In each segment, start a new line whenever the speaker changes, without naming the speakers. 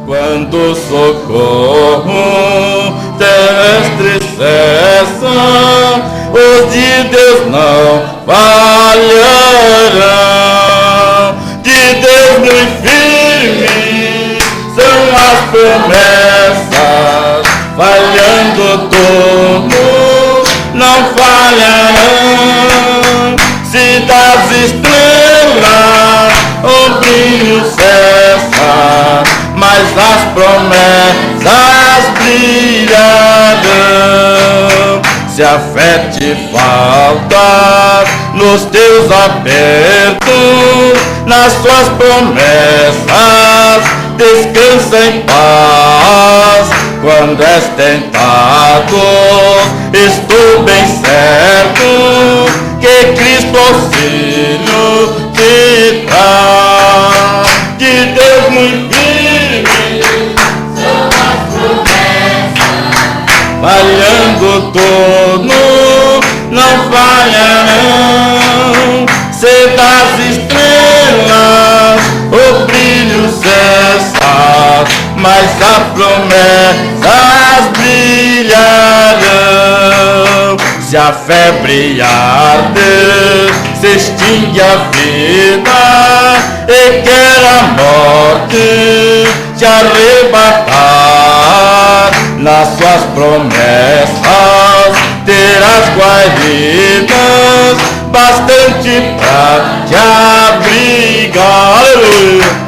quando o socorro terrestre cessa, os de Deus não falharão. De Deus muito firme são as promessas, falhando todos não falharão. Se das estrelas o brilho cessa, mas as promessas brilharão. Se a fé te falta nos teus apertos, nas suas promessas descansa em paz. Quando és tentado, estou bem certo que Cristo auxílio te traz. De Deus muito firme são as promessas, falhando todo não falharão. Se das estrelas o brilho cessa, mas as promessas brilharão. Se a febre arder, se extingue a vida e quer a morte te arrebatar, nas suas promessas terás guaridas bastante pra te abrigar. Aleluia!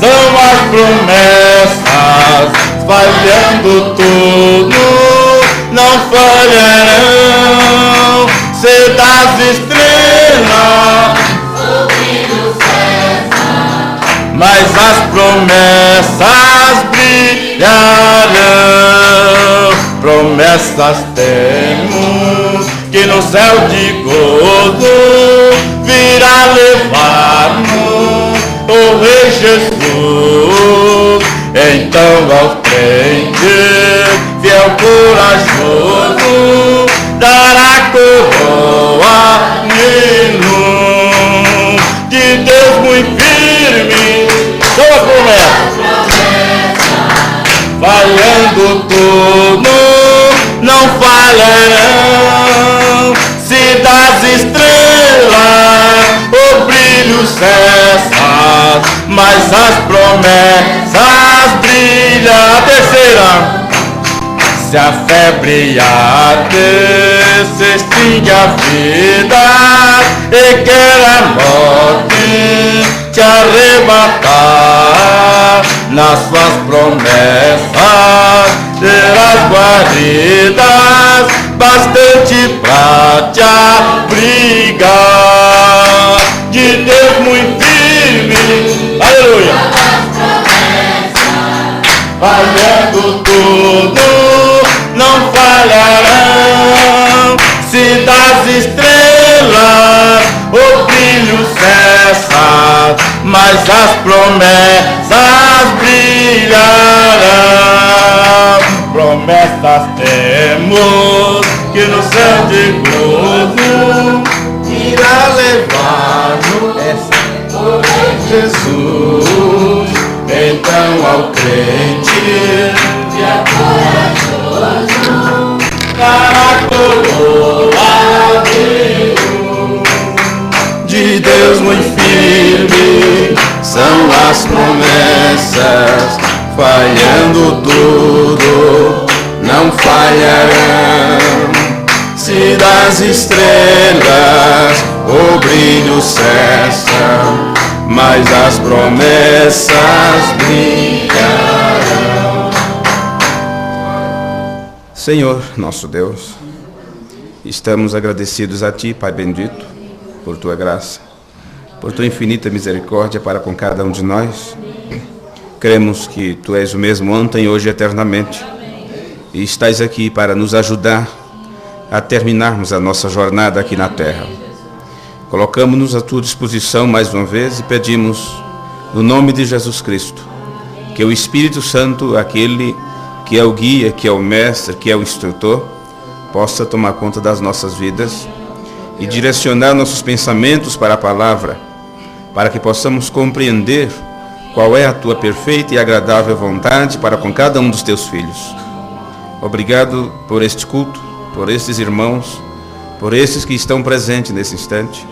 São as promessas, falhando tudo, não falharão. Se das estrelas o brilho cessa, mas as promessas brilharão. Promessas temos que no céu de gozo virá levar-nos o Rei Jesus. Então ao crente fiel corajoso dará coroa nenhum. De Deus muito firme são as promessas, falhando tudo não falharão. Se das estrelas o brilho cessa, mas as promessas brilham. A terceira: se a febre arder, se extingue a vida e quer a morte te arrebatar, nas suas promessas terás guaridas bastante pra te abrigar. De Deus muito firme, aleluia, falhando tudo não falharão. Se das estrelas o brilho cessa, mas as promessas brilharão. Promessas temos que no céu de gozo irá levar-nos o Rei Jesus. Então ao crente que é corajoso dará coroa de Deus muito firme. São as promessas, falhando tudo não falharão. Se das estrelas o brilho cessa, mas as promessas brilharão.
Senhor, nosso Deus, estamos agradecidos a Ti, Pai bendito, por Tua graça, por Tua infinita misericórdia para com cada um de nós. Cremos que Tu és o mesmo ontem, hoje e eternamente, e estás aqui para nos ajudar a terminarmos a nossa jornada aqui na terra. Colocamos-nos à Tua disposição mais uma vez e pedimos, no nome de Jesus Cristo, que o Espírito Santo, aquele que é o guia, que é o mestre, que é o instrutor, possa tomar conta das nossas vidas e direcionar nossos pensamentos para a palavra, para que possamos compreender qual é a tua perfeita e agradável vontade para com cada um dos teus filhos. Obrigado por este culto, por estes irmãos, por estes que estão presentes nesse instante,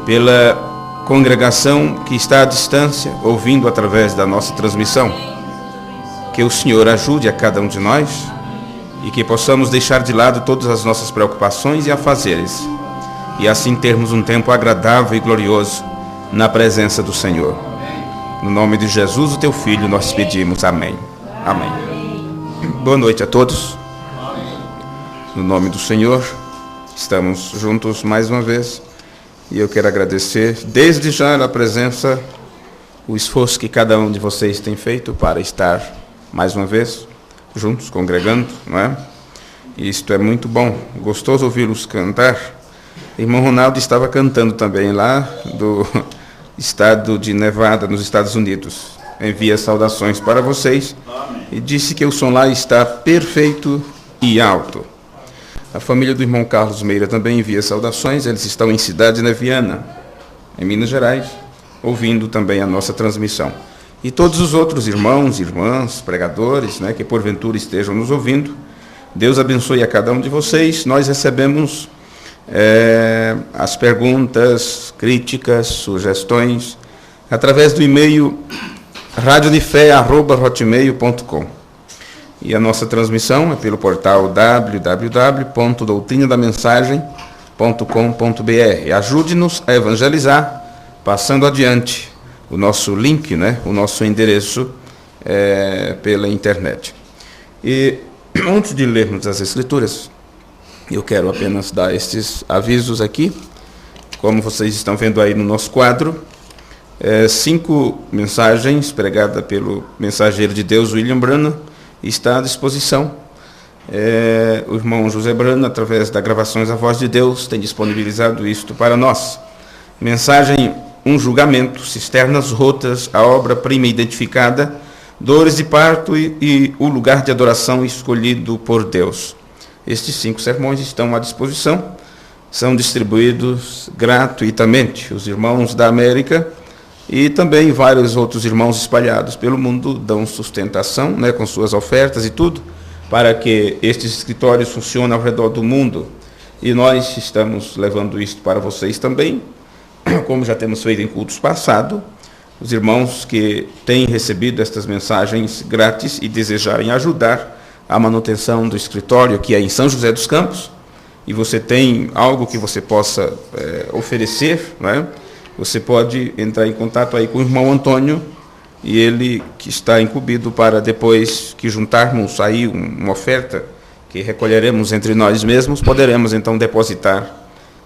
pela congregação que está à distância, ouvindo através da nossa transmissão. Que o Senhor ajude a cada um de nós e que possamos deixar de lado todas as nossas preocupações e afazeres, e assim termos um tempo agradável e glorioso na presença do Senhor. No nome de Jesus, o teu Filho, nós pedimos. Amém. Amém. Boa noite a todos. No nome do Senhor, estamos juntos mais uma vez. E eu quero agradecer desde já a presença, o esforço que cada um de vocês tem feito para estar mais uma vez juntos, congregando, não é? E isto é muito bom, gostoso ouvi-los cantar. O irmão Ronaldo estava cantando também lá do estado de Nevada, nos Estados Unidos. Envia saudações para vocês e disse que o som lá está perfeito e alto. A família do irmão Carlos Meira também envia saudações. Eles estão em Cidade Neviana, em Minas Gerais, ouvindo também a nossa transmissão. E todos os outros irmãos, irmãs, pregadores, né, que porventura estejam nos ouvindo, Deus abençoe a cada um de vocês. Nós recebemos as perguntas, críticas, sugestões, através do e-mail radiodefé@hotmail.com. E a nossa transmissão é pelo portal www.doutrinadamensagem.com.br. Ajude-nos a evangelizar, passando adiante o nosso link, né, o nosso endereço pela internet. E antes de lermos as Escrituras, eu quero apenas dar estes avisos aqui. Como vocês estão vendo aí no nosso quadro, 5 mensagens pregadas pelo mensageiro de Deus, William Branham, está à disposição. O irmão José Branham, através das gravações A Voz de Deus, tem disponibilizado isto para nós. Mensagem: um julgamento, cisternas rotas, a obra-prima identificada, dores de parto e o lugar de adoração escolhido por Deus. Estes 5 sermões estão à disposição, são distribuídos gratuitamente. Os irmãos da América e também vários outros irmãos espalhados pelo mundo dão sustentação, né, com suas ofertas e tudo, para que estes escritórios funcionem ao redor do mundo. E nós estamos levando isto para vocês também, como já temos feito em cultos passados. Os irmãos que têm recebido estas mensagens grátis e desejarem ajudar a manutenção do escritório, que é em São José dos Campos, e você tem algo que você possa oferecer, né? Você pode entrar em contato aí com o irmão Antônio, e ele que está incumbido para, depois que juntarmos aí uma oferta que recolheremos entre nós mesmos, poderemos então depositar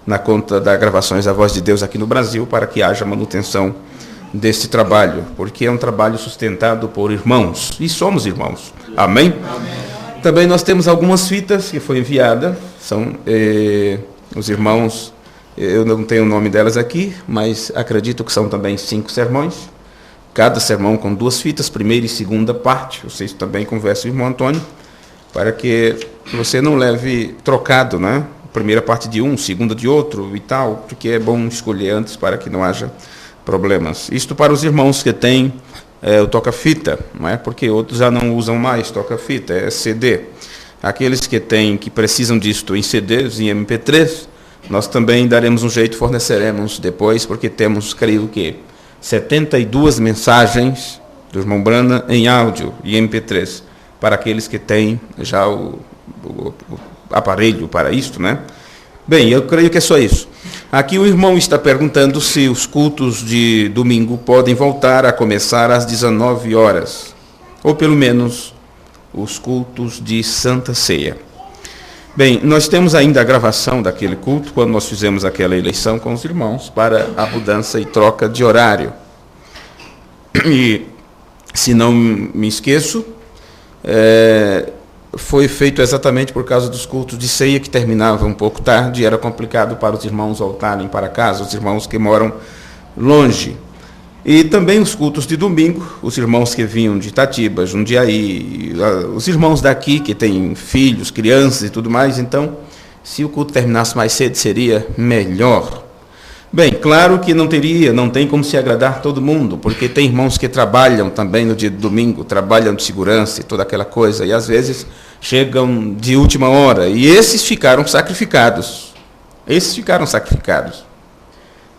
na conta das gravações A Voz de Deus aqui no Brasil, para que haja manutenção deste trabalho, porque é um trabalho sustentado por irmãos, e somos irmãos. Amém? Amém. Também nós temos algumas fitas que foi enviada, são os irmãos, eu não tenho o nome delas aqui, mas acredito que são também 5 sermões, cada sermão com 2 fitas, primeira e segunda parte. Vocês também conversam com o irmão Antônio, para que você não leve trocado, né? Primeira parte de um, segunda de outro e tal, porque é bom escolher antes para que não haja problemas. Isto para os irmãos que têm o toca-fita, não é? Porque outros já não usam mais toca-fita, é CD. Aqueles que precisam disto em CDs, em MP3, nós também daremos um jeito, forneceremos depois, porque temos, creio que, 72 mensagens do irmão Branham em áudio e MP3, para aqueles que têm já o aparelho para isto, né? Bem, eu creio que é só isso. Aqui o irmão está perguntando se os cultos de domingo podem voltar a começar às 19 horas, ou pelo menos os cultos de Santa Ceia. Bem, nós temos ainda a gravação daquele culto, quando nós fizemos aquela eleição com os irmãos para a mudança e troca de horário. E, se não me esqueço, foi feito exatamente por causa dos cultos de ceia, que terminavam um pouco tarde, e era complicado para os irmãos voltarem para casa, os irmãos que moram longe. E também os cultos de domingo, os irmãos que vinham de Itatiba, Jundiaí, os irmãos daqui que têm filhos, crianças e tudo mais. Então, se o culto terminasse mais cedo, seria melhor. Bem, claro que não tem como se agradar todo mundo, porque tem irmãos que trabalham também no dia de domingo, trabalham de segurança e toda aquela coisa, e às vezes chegam de última hora, e esses ficaram sacrificados.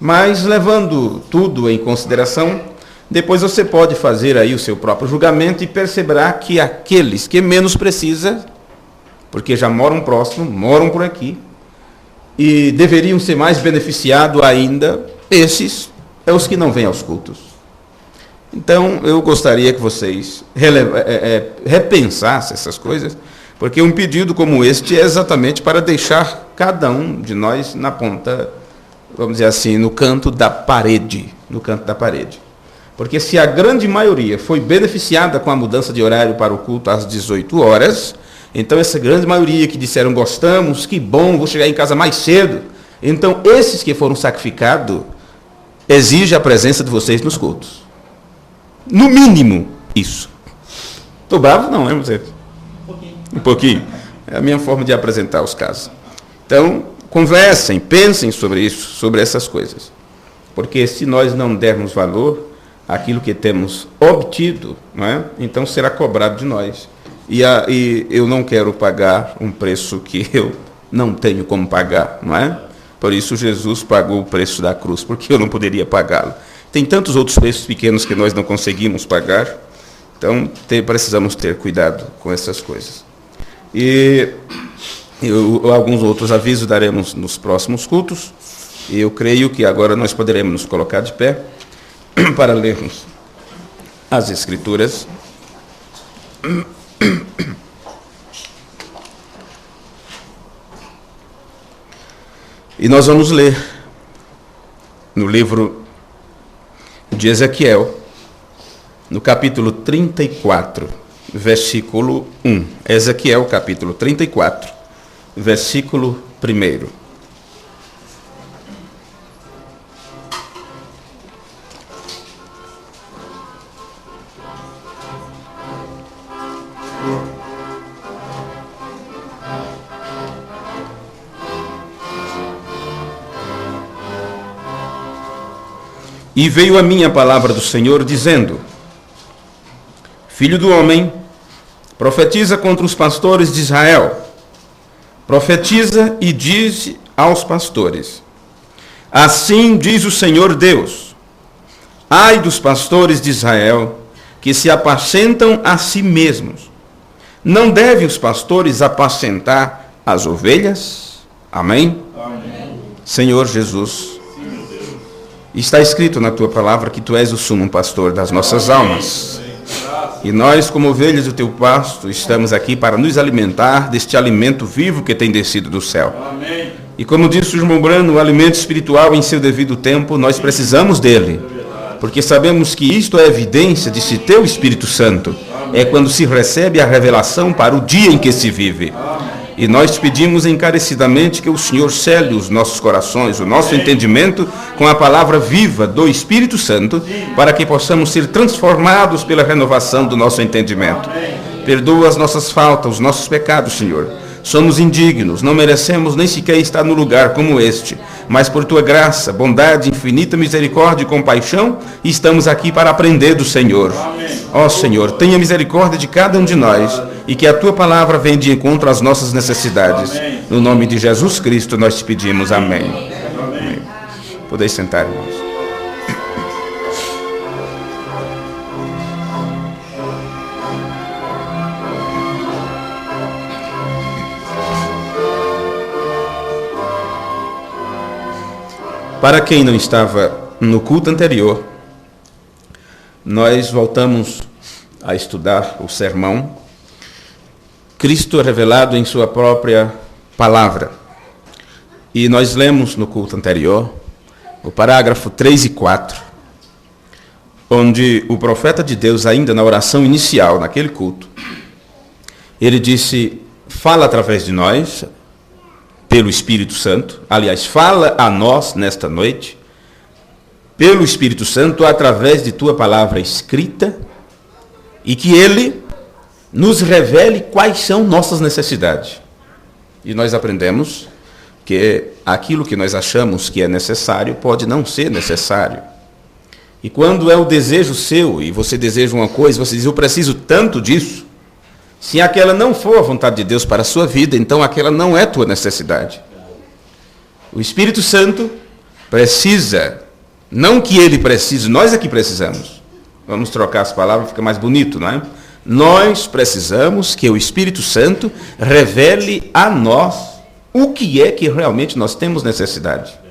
Mas, levando tudo em consideração, depois você pode fazer aí o seu próprio julgamento e perceberá que aqueles que menos precisam, porque já moram próximo, moram por aqui, e deveriam ser mais beneficiados ainda, esses é os que não vêm aos cultos. Então, eu gostaria que vocês repensassem essas coisas, porque um pedido como este é exatamente para deixar cada um de nós na ponta, vamos dizer assim, no canto da parede. Porque se a grande maioria foi beneficiada com a mudança de horário para o culto às 18 horas, então essa grande maioria que disseram, gostamos, que bom, vou chegar em casa mais cedo. Então esses que foram sacrificados, exige a presença de vocês nos cultos. No mínimo, isso. Estou bravo? Não, é você? Um pouquinho. É a minha forma de apresentar os casos. Então, conversem, pensem sobre isso, sobre essas coisas. Porque se nós não dermos valor àquilo que temos obtido, não é? Então será cobrado de nós. E eu não quero pagar um preço que eu não tenho como pagar, não é? Por isso Jesus pagou o preço da cruz, porque eu não poderia pagá-lo. Tem tantos outros preços pequenos que nós não conseguimos pagar, então precisamos ter cuidado com essas coisas. E alguns outros avisos daremos nos próximos cultos, e eu creio que agora nós poderemos nos colocar de pé para lermos as Escrituras. E nós vamos ler no livro de Ezequiel, no capítulo 34, versículo 1. Ezequiel, capítulo 34, versículo 1. E veio a mim a palavra do Senhor, dizendo: Filho do homem, profetiza contra os pastores de Israel. Profetiza e diz aos pastores: Assim diz o Senhor Deus: Ai dos pastores de Israel, que se apacentam a si mesmos. Não devem os pastores apacentar as ovelhas? Amém? Amém. Senhor Jesus, está escrito na tua palavra que tu és o sumo pastor das nossas almas. E nós, como ovelhas do teu pasto, estamos aqui para nos alimentar deste alimento vivo que tem descido do céu. E como disse o irmão Brano, o alimento espiritual em seu devido tempo, nós precisamos dele. Porque sabemos que isto é evidência de se teu Espírito Santo. É quando se recebe a revelação para o dia em que se vive. E nós pedimos encarecidamente que o Senhor cele os nossos corações, o nosso entendimento com a palavra viva do Espírito Santo, para que possamos ser transformados pela renovação do nosso entendimento. Perdoa as nossas faltas, os nossos pecados, Senhor. Somos indignos, não merecemos nem sequer estar no lugar como este, mas por tua graça, bondade, infinita misericórdia e compaixão, estamos aqui para aprender do Senhor. Ó Senhor, tenha misericórdia de cada um de nós e que a tua palavra venha de encontro às nossas necessidades. No nome de Jesus Cristo nós te pedimos. Amém. Amém. Podeis sentar, irmãos. Para quem não estava no culto anterior, nós voltamos a estudar o sermão Cristo é revelado em sua própria palavra. E nós lemos no culto anterior o parágrafo 3 e 4, onde o profeta de Deus, ainda na oração inicial, naquele culto, ele disse: fala através de nós, pelo Espírito Santo, aliás, fala a nós nesta noite, pelo Espírito Santo, através de tua palavra escrita, e que ele nos revele quais são nossas necessidades. E nós aprendemos que aquilo que nós achamos que é necessário pode não ser necessário. E quando é o desejo seu, e você deseja uma coisa, você diz, eu preciso tanto disso, se aquela não for a vontade de Deus para a sua vida, então aquela não é tua necessidade. O Espírito Santo precisa, não que ele precise, nós é que precisamos. Vamos trocar as palavras, fica mais bonito, não é? Nós precisamos que o Espírito Santo revele a nós o que é que realmente nós temos necessidade.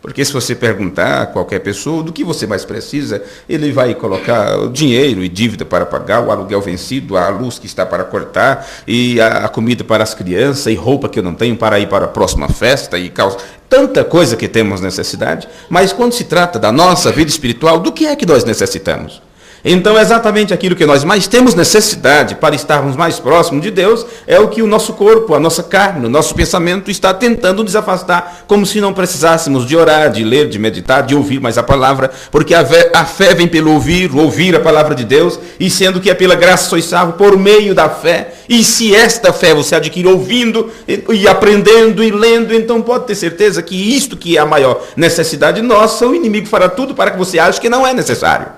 Porque se você perguntar a qualquer pessoa do que você mais precisa, ele vai colocar o dinheiro e dívida para pagar, o aluguel vencido, a luz que está para cortar, e a comida para as crianças, e roupa que eu não tenho para ir para a próxima festa, e causa tanta coisa que temos necessidade. Mas quando se trata da nossa vida espiritual, do que é que nós necessitamos? Então, exatamente aquilo que nós mais temos necessidade para estarmos mais próximos de Deus é o que o nosso corpo, a nossa carne, o nosso pensamento está tentando nos afastar, como se não precisássemos de orar, de ler, de meditar, de ouvir mais a palavra, porque a fé vem pelo ouvir a palavra de Deus, e sendo que é pela graça sois salvos por meio da fé, e se esta fé você adquire ouvindo e aprendendo e lendo, então pode ter certeza que isto que é a maior necessidade nossa, o inimigo fará tudo para que você ache que não é necessário.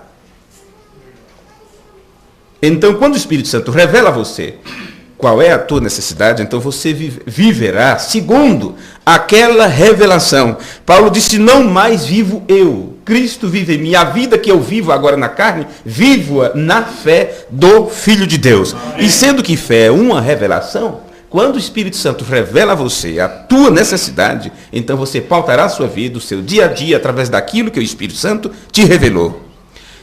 Então, quando o Espírito Santo revela a você qual é a tua necessidade, então você viverá segundo aquela revelação. Paulo disse, não mais vivo eu, Cristo vive em mim. A vida que eu vivo agora na carne, vivo-a na fé do Filho de Deus. E sendo que fé é uma revelação, quando o Espírito Santo revela a você a tua necessidade, então você pautará a sua vida, o seu dia a dia, através daquilo que o Espírito Santo te revelou.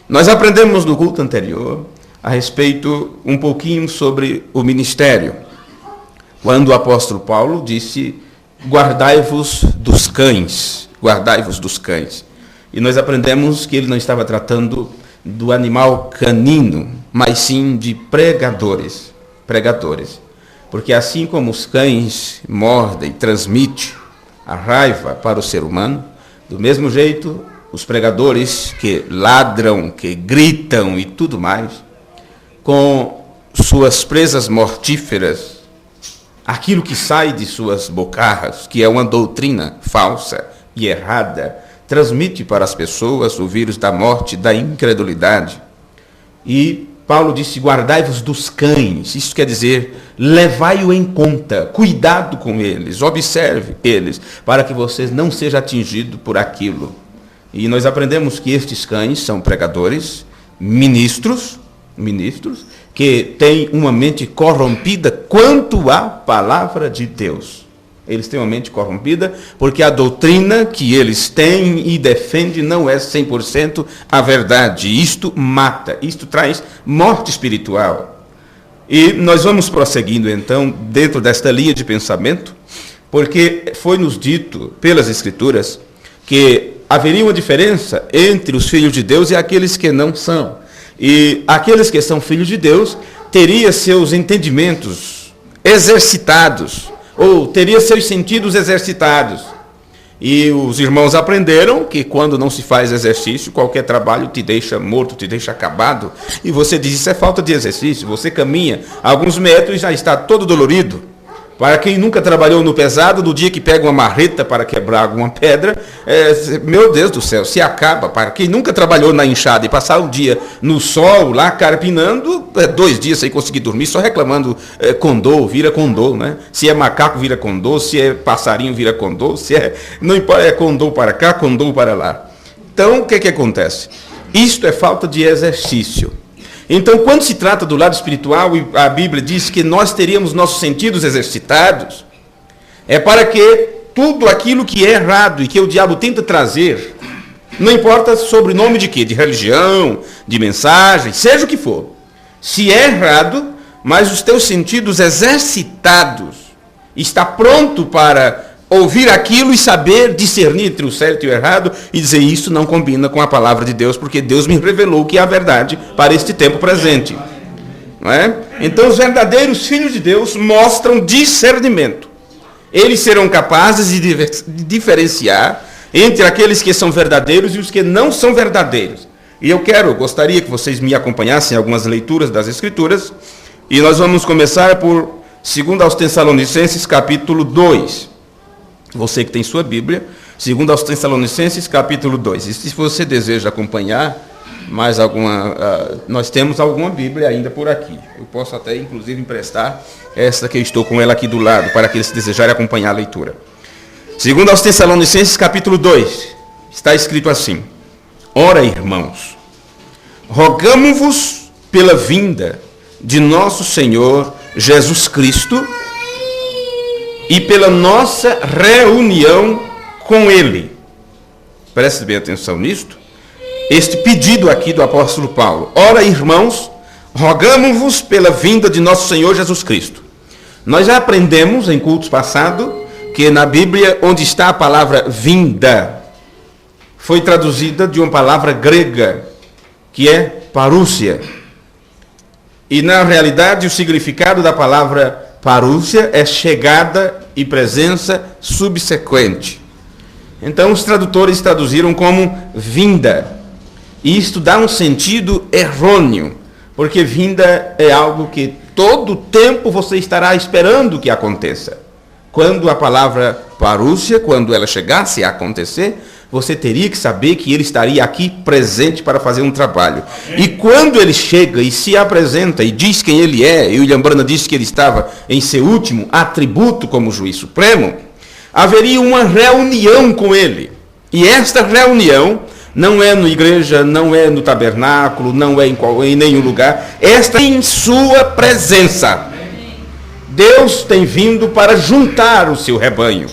Nós aprendemos no culto anterior a respeito um pouquinho sobre o ministério, quando o apóstolo Paulo disse, guardai-vos dos cães, guardai-vos dos cães. E nós aprendemos que ele não estava tratando do animal canino, mas sim de pregadores, porque assim como os cães mordem e transmitem a raiva para o ser humano, do mesmo jeito, os pregadores que ladram, que gritam e tudo mais, com suas presas mortíferas, aquilo que sai de suas bocarras, que é uma doutrina falsa e errada, transmite para as pessoas o vírus da morte, da incredulidade. E Paulo disse, guardai-vos dos cães. Isso quer dizer, levai-o em conta, cuidado com eles, observe eles, para que vocês não sejam atingidos por aquilo. E nós aprendemos que estes cães são pregadores, ministros, que têm uma mente corrompida quanto à palavra de Deus. Eles têm uma mente corrompida porque a doutrina que eles têm e defendem não é 100% a verdade. Isto mata, isto traz morte espiritual. E nós vamos prosseguindo então dentro desta linha de pensamento, porque foi nos dito pelas Escrituras que haveria uma diferença entre os filhos de Deus e aqueles que não são. E aqueles que são filhos de Deus teriam seus entendimentos exercitados, ou teriam seus sentidos exercitados. E os irmãos aprenderam que quando não se faz exercício, qualquer trabalho te deixa morto, te deixa acabado. E você diz, isso é falta de exercício. Você caminha alguns metros e já está todo dolorido. Para quem nunca trabalhou no pesado, no dia que pega uma marreta para quebrar alguma pedra, meu Deus do céu, se acaba. Para quem nunca trabalhou na enxada e passar um dia no sol, lá carpinando, 2 dias sem conseguir dormir, só reclamando condô, vira condô, né? Se é macaco, vira condô, se é passarinho, vira condô, não importa, é condô para cá, condô para lá. Então, o que acontece? Isto é falta de exercício. Então, quando se trata do lado espiritual, a Bíblia diz que nós teríamos nossos sentidos exercitados, é para que tudo aquilo que é errado e que o diabo tenta trazer, não importa sobre nome de quê, de religião, de mensagem, seja o que for, se é errado, mas os teus sentidos exercitados, está pronto para ouvir aquilo e saber discernir entre o certo e o errado e dizer, isso não combina com a palavra de Deus, porque Deus me revelou que é a verdade para este tempo presente. Não é? Então, os verdadeiros filhos de Deus mostram discernimento. Eles serão capazes de diferenciar entre aqueles que são verdadeiros e os que não são verdadeiros. E gostaria que vocês me acompanhassem em algumas leituras das Escrituras, e nós vamos começar por 2 aos Tessalonicenses, capítulo 2. Você que tem sua Bíblia, 2 aos Tessalonicenses, capítulo 2. E se você deseja acompanhar mais alguma... nós temos alguma Bíblia ainda por aqui. Eu posso até, inclusive, emprestar esta que eu estou com ela aqui do lado, para aqueles que desejarem acompanhar a leitura. 2 aos Tessalonicenses, capítulo 2. Está escrito assim: Ora, irmãos, rogamo-vos pela vinda de nosso Senhor Jesus Cristo e pela nossa reunião com Ele. Preste bem atenção nisto. Este pedido aqui do apóstolo Paulo. Ora, irmãos, rogamo-vos pela vinda de nosso Senhor Jesus Cristo. Nós já aprendemos em cultos passados que na Bíblia, onde está a palavra vinda, foi traduzida de uma palavra grega, que é parúcia. E na realidade o significado da palavra parúcia é chegada e presença subsequente. Então os tradutores traduziram como vinda. E isto dá um sentido errôneo, porque vinda é algo que todo tempo você estará esperando que aconteça. Quando a palavra parúcia, quando ela chegasse a acontecer, você teria que saber que ele estaria aqui presente para fazer um trabalho. E quando ele chega e se apresenta e diz quem ele é, e William Branham disse que ele estava em seu último atributo como juiz supremo, haveria uma reunião com ele. E esta reunião não é na igreja, não é no tabernáculo, não é em nenhum lugar. Esta é em sua presença. Deus tem vindo para juntar o seu rebanho.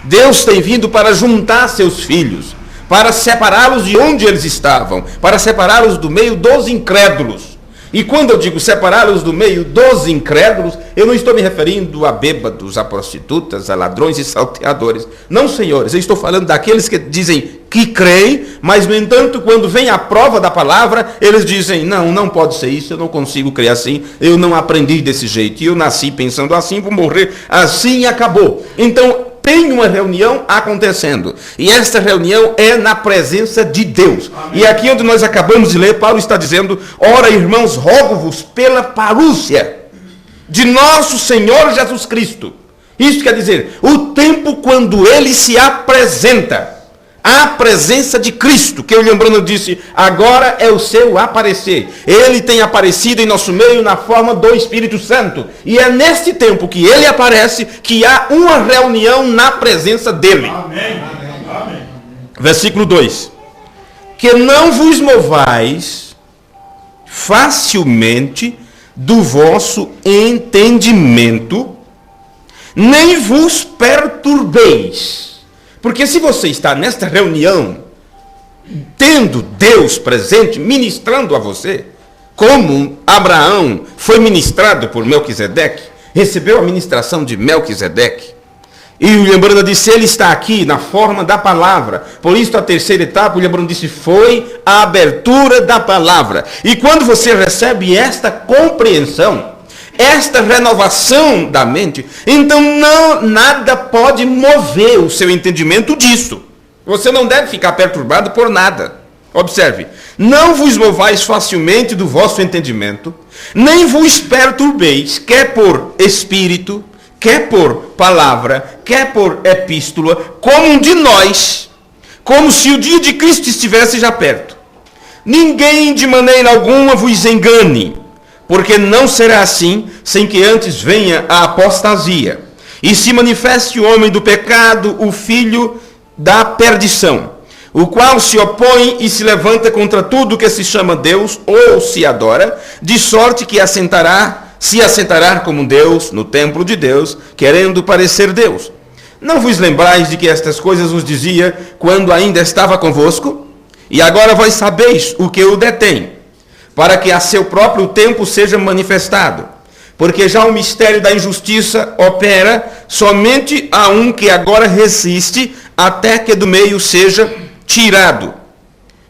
Deus tem vindo para juntar seus filhos, para separá-los de onde eles estavam, para separá-los do meio dos incrédulos. E quando eu digo separá-los do meio dos incrédulos, eu não estou me referindo a bêbados, a prostitutas, a ladrões e salteadores. Não, senhores, eu estou falando daqueles que dizem que creem, mas, no entanto, quando vem a prova da palavra, eles dizem, não pode ser isso, eu não consigo crer assim, eu não aprendi desse jeito, eu nasci pensando assim, vou morrer assim e acabou. Então, tem uma reunião acontecendo. E esta reunião é na presença de Deus. Amém. E aqui onde nós acabamos de ler, Paulo está dizendo, ora, irmãos, rogo-vos pela parúcia de nosso Senhor Jesus Cristo. Isso quer dizer, o tempo quando ele se apresenta. A presença de Cristo, que eu lembrando disse, agora é o seu aparecer. Ele tem aparecido em nosso meio na forma do Espírito Santo. E é neste tempo que ele aparece que há uma reunião na presença dele. Amém. Amém. Versículo 2. Que não vos movais facilmente do vosso entendimento, nem vos perturbeis. Porque se você está nesta reunião, tendo Deus presente, ministrando a você, como Abraão foi ministrado por Melquisedeque, recebeu a ministração de Melquisedeque, e o William Branham disse, ele está aqui na forma da palavra. Por isso a terceira etapa, o William Branham disse, foi a abertura da palavra. E quando você recebe esta compreensão, esta renovação da mente, então nada pode mover o seu entendimento disso. Você não deve ficar perturbado por nada. Observe, não vos movais facilmente do vosso entendimento, nem vos perturbeis, quer por espírito, quer por palavra, quer por epístola, como um de nós, como se o dia de Cristo estivesse já perto. Ninguém de maneira alguma vos engane, porque não será assim, sem que antes venha a apostasia, e se manifeste o homem do pecado, o filho da perdição, o qual se opõe e se levanta contra tudo que se chama Deus, ou se adora, de sorte que se assentará como Deus no templo de Deus, querendo parecer Deus. Não vos lembrais de que estas coisas vos dizia quando ainda estava convosco? E agora vós sabeis o que o detém, para que a seu próprio tempo seja manifestado. Porque já o mistério da injustiça opera somente a um que agora resiste, até que do meio seja tirado.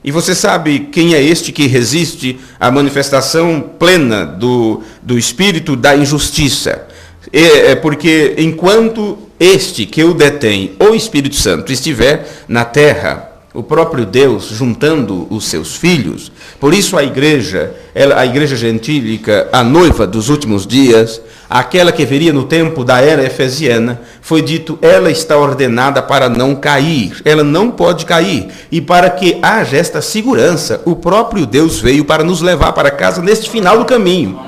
E você sabe quem é este que resiste à manifestação plena do espírito da injustiça? Porque enquanto este que o detém, o Espírito Santo, estiver na terra, o próprio Deus juntando os seus filhos. Por isso a igreja gentílica, a noiva dos últimos dias, aquela que viria no tempo da era efesiana, foi dito, ela está ordenada para não cair, ela não pode cair. E para que haja esta segurança, o próprio Deus veio para nos levar para casa neste final do caminho.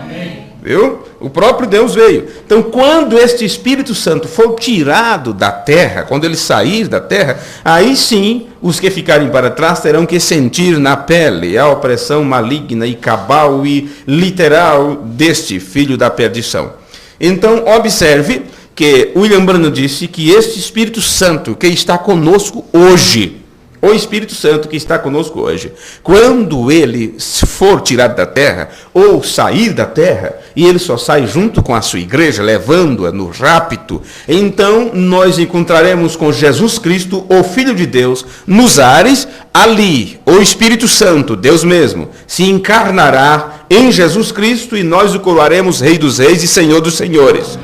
Viu? O próprio Deus veio. Então, quando este Espírito Santo for tirado da terra, quando ele sair da terra, aí sim, os que ficarem para trás terão que sentir na pele a opressão maligna e cabal e literal deste filho da perdição. Então, observe que William Branham disse que este Espírito Santo que está conosco hoje, o Espírito Santo que está conosco hoje, quando ele for tirado da terra, ou sair da terra, e ele só sai junto com a sua igreja, levando-a no rapto, então nós encontraremos com Jesus Cristo, o Filho de Deus, nos ares. Ali, o Espírito Santo, Deus mesmo, se encarnará em Jesus Cristo, e nós o coroaremos Rei dos Reis e Senhor dos Senhores.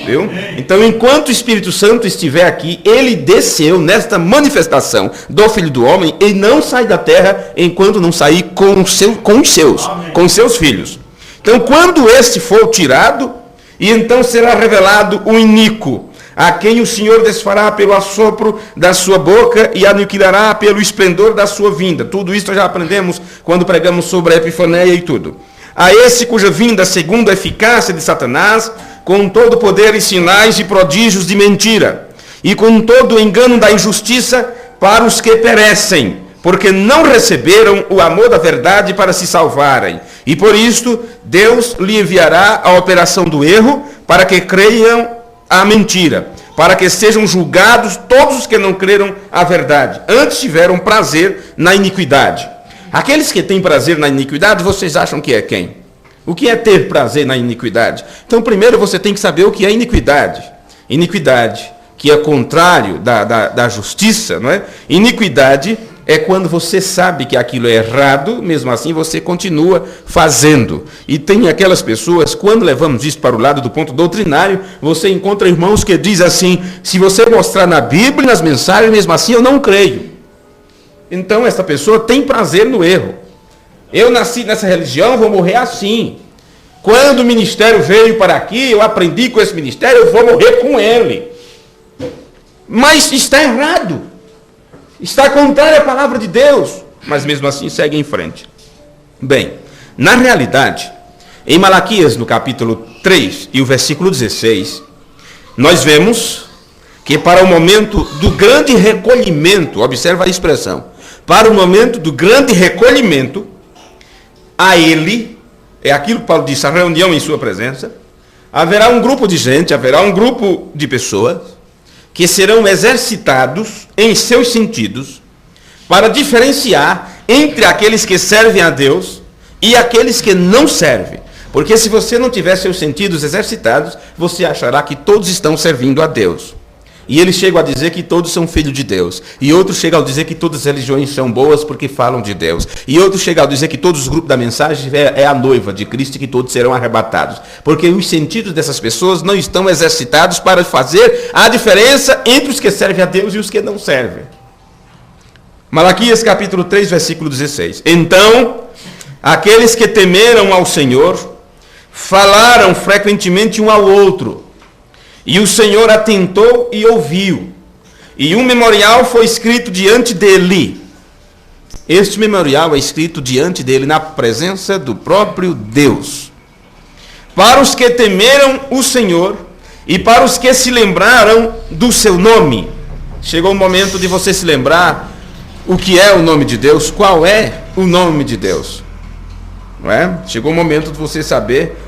Viu? Então, enquanto o Espírito Santo estiver aqui, ele desceu nesta manifestação do Filho do Homem e não sai da terra enquanto não sair com os seus filhos. Então, quando este for tirado, e então será revelado o iníquo, a quem o Senhor desfará pelo assopro da sua boca e aniquilará pelo esplendor da sua vinda. Tudo isso já aprendemos quando pregamos sobre a Epifaneia e tudo. A esse cuja vinda, segundo a eficácia de Satanás, com todo o poder e sinais e prodígios de mentira, e com todo o engano da injustiça para os que perecem, porque não receberam o amor da verdade para se salvarem. E por isto, Deus lhe enviará a operação do erro, para que creiam a mentira, para que sejam julgados todos os que não creram a verdade, antes tiveram prazer na iniquidade. Aqueles que têm prazer na iniquidade, vocês acham que é quem? O que é ter prazer na iniquidade? Então, primeiro você tem que saber o que é iniquidade. Iniquidade, que é contrário da justiça, não é? Iniquidade é quando você sabe que aquilo é errado, mesmo assim você continua fazendo. E tem aquelas pessoas, quando levamos isso para o lado do ponto doutrinário, você encontra irmãos que dizem assim, se você mostrar na Bíblia e nas mensagens, mesmo assim eu não creio. Então, essa pessoa tem prazer no erro. Eu nasci nessa religião, vou morrer assim. Quando o ministério veio para aqui, eu aprendi com esse ministério, eu vou morrer com ele. Mas está errado. Está contrário à palavra de Deus. Mas mesmo assim segue em frente. Bem, na realidade, em Malaquias, no capítulo 3 e o versículo 16, nós vemos que para o momento do grande recolhimento, observa a expressão, para o momento do grande recolhimento, a ele, é aquilo que Paulo disse, a reunião em sua presença, haverá um grupo de gente, haverá um grupo de pessoas que serão exercitados em seus sentidos para diferenciar entre aqueles que servem a Deus e aqueles que não servem. Porque se você não tiver seus sentidos exercitados, você achará que todos estão servindo a Deus. E eles chegam a dizer que todos são filhos de Deus. E outros chegam a dizer que todas as religiões são boas porque falam de Deus. E outros chegam a dizer que todos os grupos da mensagem é a noiva de Cristo e que todos serão arrebatados. Porque os sentidos dessas pessoas não estão exercitados para fazer a diferença entre os que servem a Deus e os que não servem. Malaquias capítulo 3, versículo 16. Então, aqueles que temeram ao Senhor falaram frequentemente um ao outro. E o Senhor atentou e ouviu. E um memorial foi escrito diante dele. Este memorial é escrito diante dele na presença do próprio Deus. Para os que temeram o Senhor e para os que se lembraram do seu nome. Chegou o momento de você se lembrar o que é o nome de Deus, qual é o nome de Deus. Não é? Chegou o momento de você saber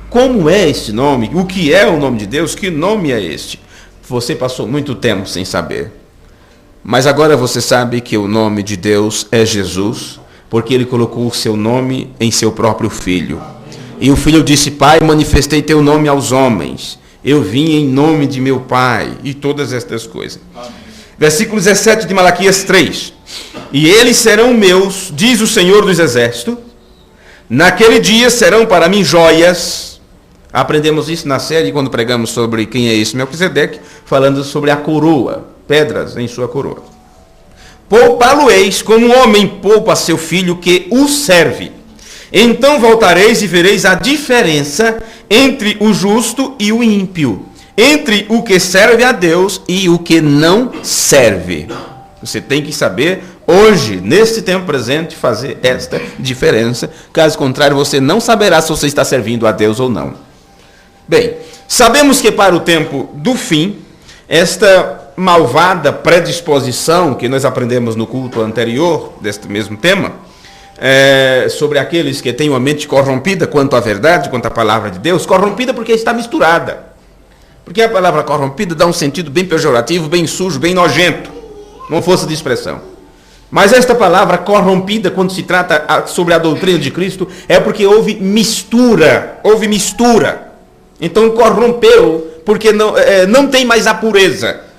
como é este nome? O que é o nome de Deus? Que nome é este? Você passou muito tempo sem saber. Mas agora você sabe que o nome de Deus é Jesus, porque ele colocou o seu nome em seu próprio Filho. E o Filho disse, Pai, manifestei teu nome aos homens. Eu vim em nome de meu Pai. E todas estas coisas. Versículo 17 de Malaquias 3. E eles serão meus, diz o Senhor dos Exércitos. Naquele dia serão para mim joias. Aprendemos isso na série quando pregamos sobre quem é esse Melquisedeque, falando sobre a coroa, pedras em sua coroa. poupá-lo-eis como um homem poupa seu filho que o serve. Então voltareis e vereis a diferença entre o justo e o ímpio, entre o que serve a Deus e o que não serve. Você tem que saber, hoje, neste tempo presente, fazer esta diferença. Caso contrário, você não saberá se você está servindo a Deus ou não. Bem, sabemos que para o tempo do fim, esta malvada predisposição que nós aprendemos no culto anterior, deste mesmo tema, sobre aqueles que têm uma mente corrompida quanto à verdade, quanto à palavra de Deus, corrompida porque está misturada. Porque a palavra corrompida dá um sentido bem pejorativo, bem sujo, bem nojento, uma força de expressão. Mas esta palavra corrompida, quando se trata sobre a doutrina de Cristo, é porque houve mistura. Então corrompeu, porque não tem mais a pureza.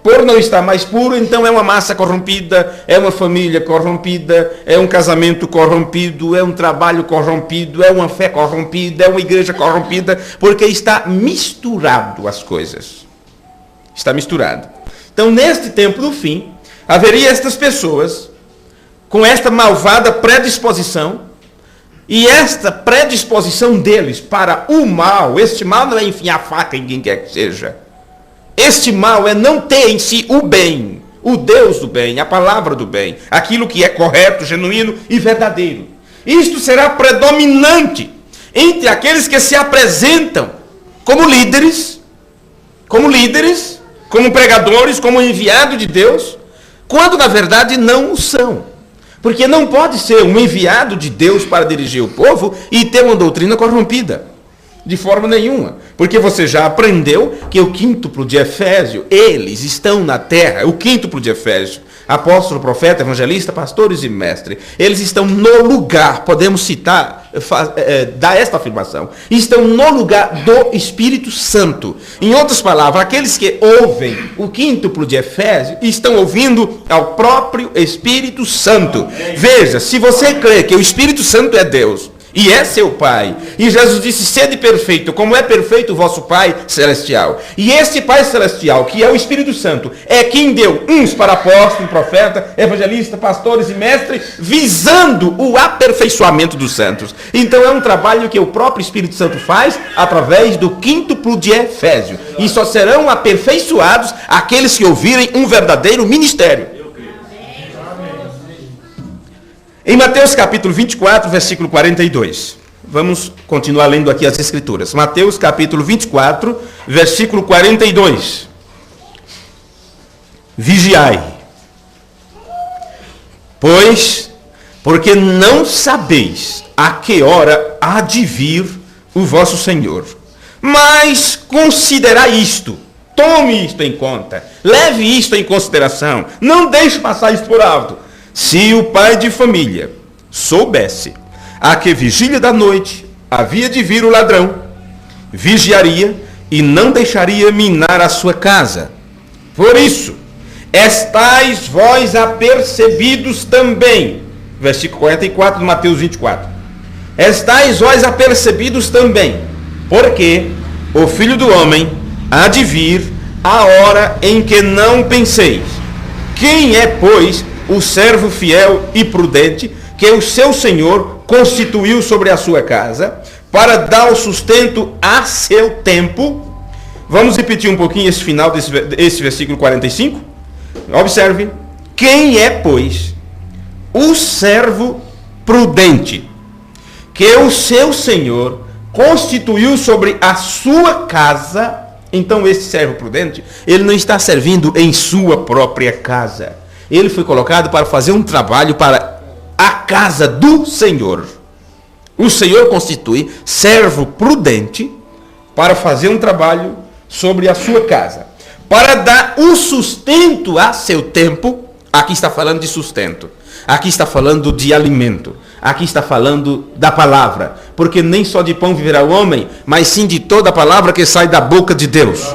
Por não estar mais puro, então é uma massa corrompida, é uma família corrompida, é um casamento corrompido, é um trabalho corrompido, é uma fé corrompida, é uma igreja corrompida, porque está misturado as coisas. Está misturado. Então, neste tempo do fim, haveria estas pessoas com esta malvada predisposição, e esta predisposição deles para o mal, este mal não é enfiar a faca em quem quer que seja. Este mal é não ter em si o bem, o Deus do bem, a palavra do bem, aquilo que é correto, genuíno e verdadeiro. Isto será predominante entre aqueles que se apresentam como líderes, como pregadores, como enviado de Deus, quando na verdade não o são. Porque não pode ser um enviado de Deus para dirigir o povo e ter uma doutrina corrompida. De forma nenhuma. Porque você já aprendeu que o quíntuplo de Efésio, eles estão na terra, o quíntuplo de Efésio, apóstolo, profeta, evangelista, pastores e mestre, eles estão no lugar, podemos citar, dar esta afirmação, estão no lugar do Espírito Santo. Em outras palavras, aqueles que ouvem o quíntuplo de Efésio estão ouvindo ao próprio Espírito Santo. Veja, se você crê que o Espírito Santo é Deus, e é seu Pai, e Jesus disse: sede perfeito, como é perfeito o vosso Pai Celestial. E esse Pai Celestial, que é o Espírito Santo, é quem deu uns para apóstolo, profeta, evangelista, pastores e mestres, visando o aperfeiçoamento dos santos. Então é um trabalho que o próprio Espírito Santo faz através do quíntuplo de Efésio. E só serão aperfeiçoados aqueles que ouvirem um verdadeiro ministério. Em Mateus capítulo 24, versículo 42. Vamos continuar lendo aqui as escrituras. Mateus capítulo 24, versículo 42. Vigiai, porque não sabeis a que hora há de vir o vosso Senhor. Mas considerai isto, tome isto em conta, leve isto em consideração, não deixe passar isso por alto. Se o pai de família soubesse a que vigília da noite havia de vir o ladrão, vigiaria e não deixaria minar a sua casa. Por isso, estais vós apercebidos também. Versículo 44 de Mateus 24. Estais vós apercebidos também, porque o Filho do Homem há de vir a hora em que não penseis. Quem é, pois, o servo fiel e prudente que o seu Senhor constituiu sobre a sua casa para dar o sustento a seu tempo? Vamos repetir um pouquinho esse final desse versículo 45? Observe. Quem é, pois, o servo prudente que o seu Senhor constituiu sobre a sua casa? Então esse servo prudente, ele não está servindo em sua própria casa. Ele foi colocado para fazer um trabalho para a casa do Senhor. O Senhor constitui servo prudente para fazer um trabalho sobre a sua casa, para dar o sustento a seu tempo. Aqui está falando de sustento, aqui está falando de alimento, aqui está falando da palavra, porque nem só de pão viverá o homem, mas sim de toda a palavra que sai da boca de Deus.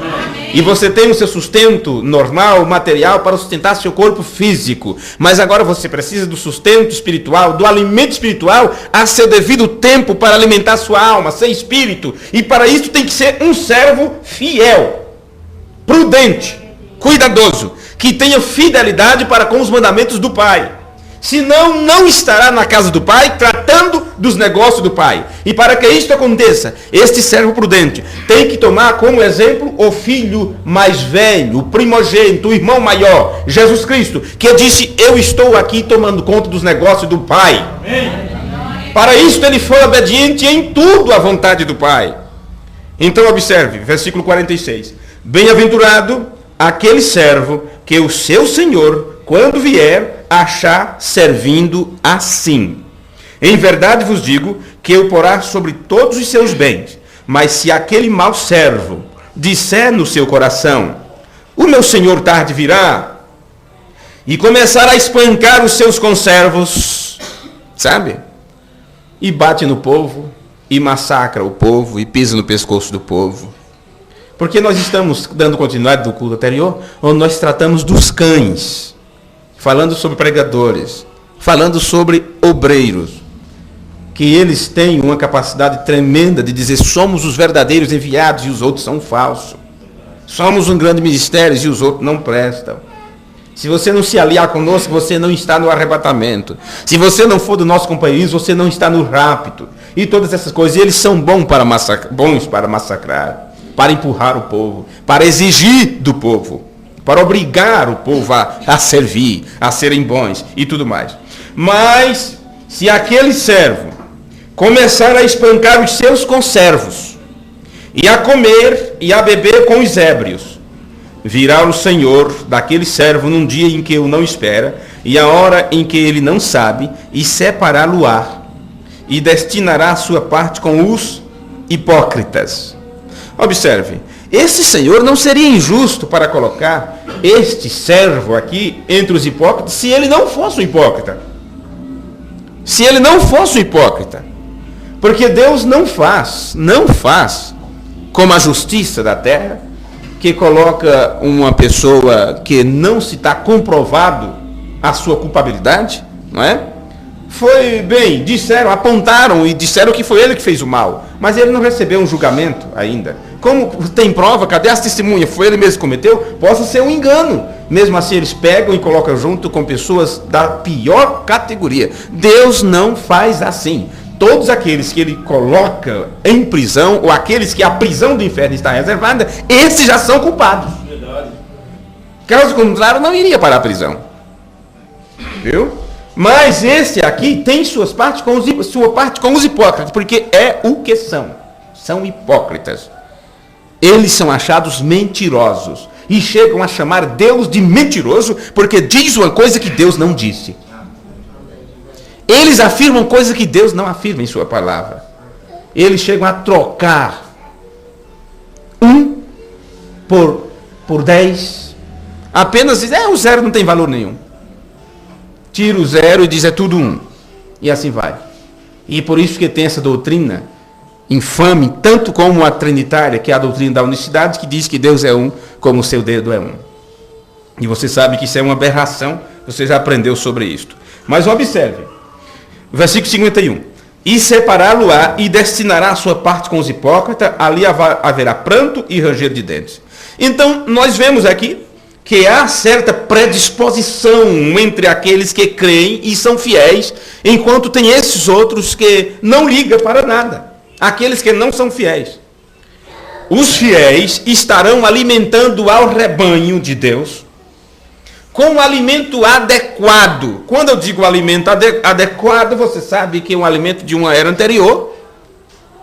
E você tem o seu sustento normal, material, para sustentar seu corpo físico. Mas agora você precisa do sustento espiritual, do alimento espiritual, a seu devido tempo para alimentar sua alma, seu espírito. E para isso tem que ser um servo fiel, prudente, cuidadoso, que tenha fidelidade para com os mandamentos do pai. Senão, não estará na casa do pai, tratando dos negócios do pai. E para que isto aconteça, este servo prudente tem que tomar como exemplo o filho mais velho, o primogênito, o irmão maior, Jesus Cristo, que disse: eu estou aqui tomando conta dos negócios do pai. Amém. Para isto ele foi obediente em tudo à vontade do pai. Então observe, versículo 46. Bem-aventurado aquele servo que o seu senhor, quando vier, achar servindo assim. Em verdade vos digo que o porá sobre todos os seus bens. Mas se aquele mau servo disser no seu coração: o meu senhor tarde virá, e começar a espancar os seus conservos, sabe? E bate no povo, e massacra o povo, e pisa no pescoço do povo. Porque nós estamos dando continuidade do culto anterior, onde nós tratamos dos cães, falando sobre pregadores, falando sobre obreiros, que eles têm uma capacidade tremenda de dizer: somos os verdadeiros enviados e os outros são falsos. Somos um grande ministério e os outros não prestam. Se você não se aliar conosco, você não está no arrebatamento. Se você não for do nosso companheirismo, você não está no rapto. E todas essas coisas, e eles são bons para massacrar, para empurrar o povo, para exigir do povo, para obrigar o povo a servir, a serem bons e tudo mais. Mas, se aquele servo começar a espancar os seus conservos, e a comer e a beber com os ébrios, virá o Senhor daquele servo num dia em que o não espera, e a hora em que ele não sabe, e separá-lo-á, e destinará a sua parte com os hipócritas. Observe, esse Senhor não seria injusto para colocar este servo aqui entre os hipócritas se ele não fosse um hipócrita. Se ele não fosse um hipócrita. Porque Deus não faz como a justiça da terra, que coloca uma pessoa que não se está comprovado a sua culpabilidade, não é? Foi bem, apontaram e disseram que foi ele que fez o mal, mas ele não recebeu um julgamento ainda. Como tem prova, cadê as testemunhas? Foi ele mesmo que cometeu? Possa ser um engano. Mesmo assim, eles pegam e colocam junto com pessoas da pior categoria. Deus não faz assim. Todos aqueles que ele coloca em prisão, ou aqueles que a prisão do inferno está reservada, esses já são culpados. Caso contrário, não iria para a prisão. Viu? Mas esse aqui tem sua parte com os hipócritas, porque é o que são. São hipócritas. Eles são achados mentirosos. E chegam a chamar Deus de mentiroso, porque diz uma coisa que Deus não disse. Eles afirmam coisas que Deus não afirma em sua palavra. Eles chegam a trocar 1 por 10. Apenas diz: o zero não tem valor nenhum. Tira o zero e diz: é tudo 1. E assim vai. E por isso que tem essa doutrina infame, tanto como a trinitária, que é a doutrina da unicidade, que diz que Deus é um, como o seu dedo é um. E você sabe que isso é uma aberração, você já aprendeu sobre isto. Mas observe, versículo 51. E separá-lo-á e destinará a sua parte com os hipócritas, ali haverá pranto e ranger de dentes. Então, nós vemos aqui que há certa predisposição entre aqueles que creem e são fiéis, enquanto tem esses outros que não ligam para nada. Aqueles que não são fiéis. Os fiéis estarão alimentando ao rebanho de Deus com um alimento adequado. Quando eu digo alimento adequado, você sabe que um alimento de uma era anterior,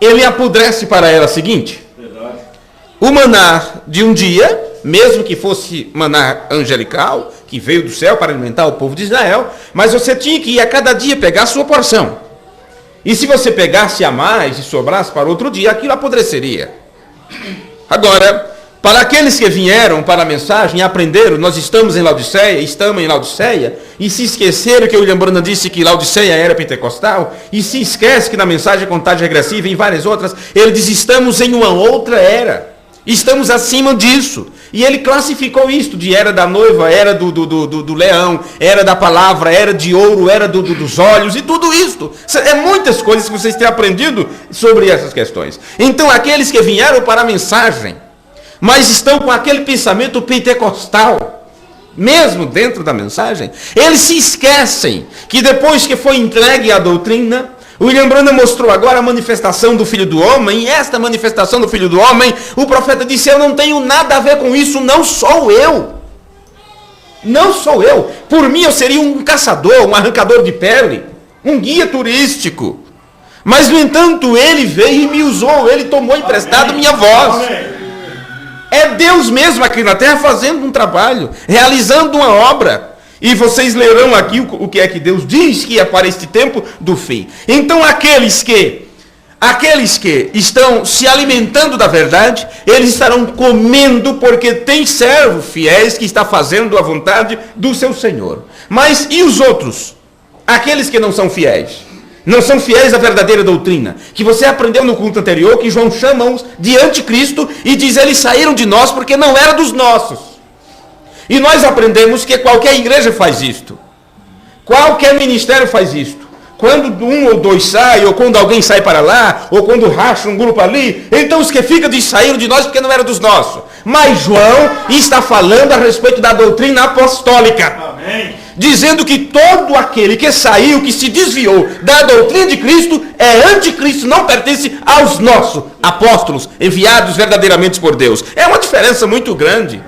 ele apodrece para a era seguinte. Verdade. O maná de um dia, mesmo que fosse maná angelical, que veio do céu para alimentar o povo de Israel, mas você tinha que ir a cada dia pegar a sua porção. E se você pegasse a mais e sobrasse para outro dia, aquilo apodreceria. Agora, para aqueles que vieram para a mensagem e aprenderam, nós estamos em Laodiceia, e se esqueceram que o William Branham disse que Laodiceia era pentecostal, e se esquece que na mensagem contagem regressiva e em várias outras, ele diz: estamos em uma outra era. Estamos acima disso. E ele classificou isto de era da noiva, era do leão, era da palavra, era de ouro, era dos olhos e tudo isto. É muitas coisas que vocês têm aprendido sobre essas questões. Então aqueles que vieram para a mensagem mas estão com aquele pensamento pentecostal, mesmo dentro da mensagem. Eles se esquecem que depois que foi entregue a doutrina, William Branham mostrou agora a manifestação do Filho do Homem, e esta manifestação do Filho do Homem, o profeta disse: eu não tenho nada a ver com isso, não sou eu. Não sou eu. Por mim eu seria um caçador, um arrancador de pele, um guia turístico. Mas, no entanto, ele veio e me usou, ele tomou emprestado minha voz. É Deus mesmo aqui na terra fazendo um trabalho, realizando uma obra. E vocês lerão aqui o que é que Deus diz que é para este tempo do fim. Então, aqueles que estão se alimentando da verdade, eles estarão comendo, porque tem servos fiéis que está fazendo a vontade do seu Senhor. Mas e os outros? Aqueles que não são fiéis? Não são fiéis à verdadeira doutrina, que você aprendeu no culto anterior, que João chama-os de anticristo e diz: eles saíram de nós porque não era dos nossos. E nós aprendemos que qualquer igreja faz isto, qualquer ministério faz isto. Quando um ou dois saem, ou quando alguém sai para lá, ou quando racha um grupo ali, então os que ficam saíram de nós porque não era dos nossos. Mas João está falando a respeito da doutrina apostólica. Amém. Dizendo que todo aquele que saiu, que se desviou da doutrina de Cristo, é anticristo, não pertence aos nossos apóstolos, enviados verdadeiramente por Deus. É uma diferença muito grande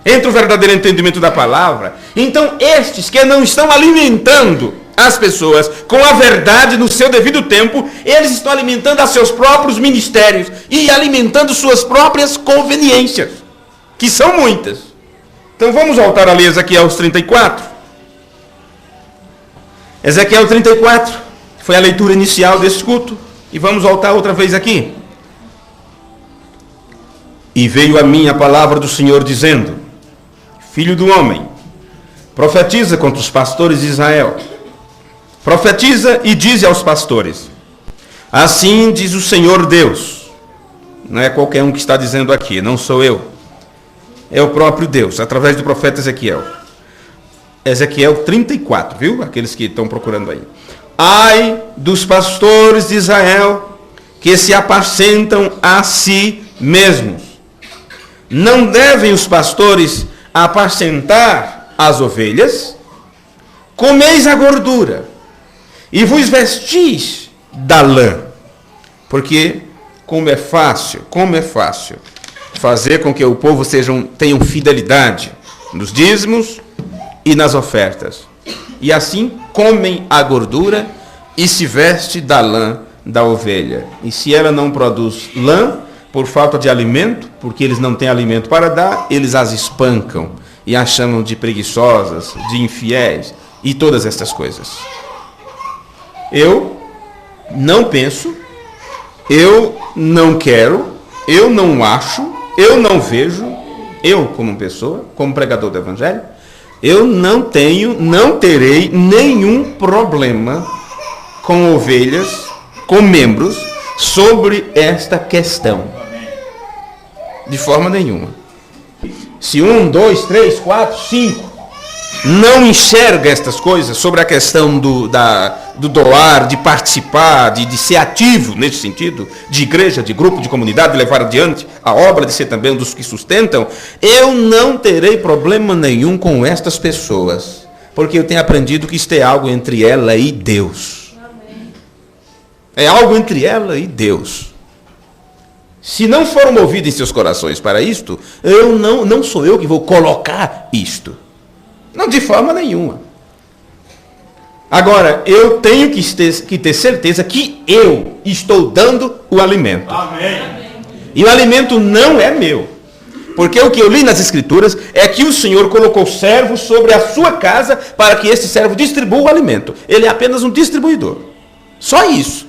entre o verdadeiro entendimento da palavra. Então, estes que não estão alimentando as pessoas com a verdade no seu devido tempo, eles estão alimentando a seus próprios ministérios e alimentando suas próprias conveniências, que são muitas. Então, vamos voltar a ler Ezequiel 34. Ezequiel 34 foi a leitura inicial desse culto. E vamos voltar outra vez aqui. E veio a mim a palavra do Senhor dizendo: Filho do homem, profetiza contra os pastores de Israel. Profetiza e dize aos pastores: assim diz o Senhor Deus. Não é qualquer um que está dizendo aqui, não sou eu. É o próprio Deus, através do profeta Ezequiel. Ezequiel 34, viu? Aqueles que estão procurando aí. Ai dos pastores de Israel, que se apacentam a si mesmos. Não devem os pastores apacentar as ovelhas? Comeis a gordura, e vos vestis da lã. Porque como é fácil fazer com que o povo tenham fidelidade nos dízimos e nas ofertas. E assim comem a gordura e se veste da lã da ovelha. E se ela não produz lã, por falta de alimento, porque eles não têm alimento para dar, eles as espancam e as chamam de preguiçosas, de infiéis e todas estas coisas. Eu não penso, eu não quero, eu não acho, eu não vejo, eu como pessoa, como pregador do Evangelho, eu não terei nenhum problema com ovelhas, com membros, sobre esta questão. De forma nenhuma. Se 1, 2, 3, 4, 5 não enxerga estas coisas sobre a questão do doar, de participar, de ser ativo nesse sentido, de igreja, de grupo, de comunidade, de levar adiante a obra, de ser também um dos que sustentam, eu não terei problema nenhum com estas pessoas, porque eu tenho aprendido que isto é algo entre ela e Deus. É algo entre ela e Deus. Se não for movido em seus corações para isto, não sou eu que vou colocar isto. Não, de forma nenhuma. Agora, eu tenho que ter certeza que eu estou dando o alimento. Amém. E o alimento não é meu. Porque o que eu li nas Escrituras é que o Senhor colocou servos sobre a sua casa para que esse servo distribua o alimento. Ele é apenas um distribuidor. Só isso.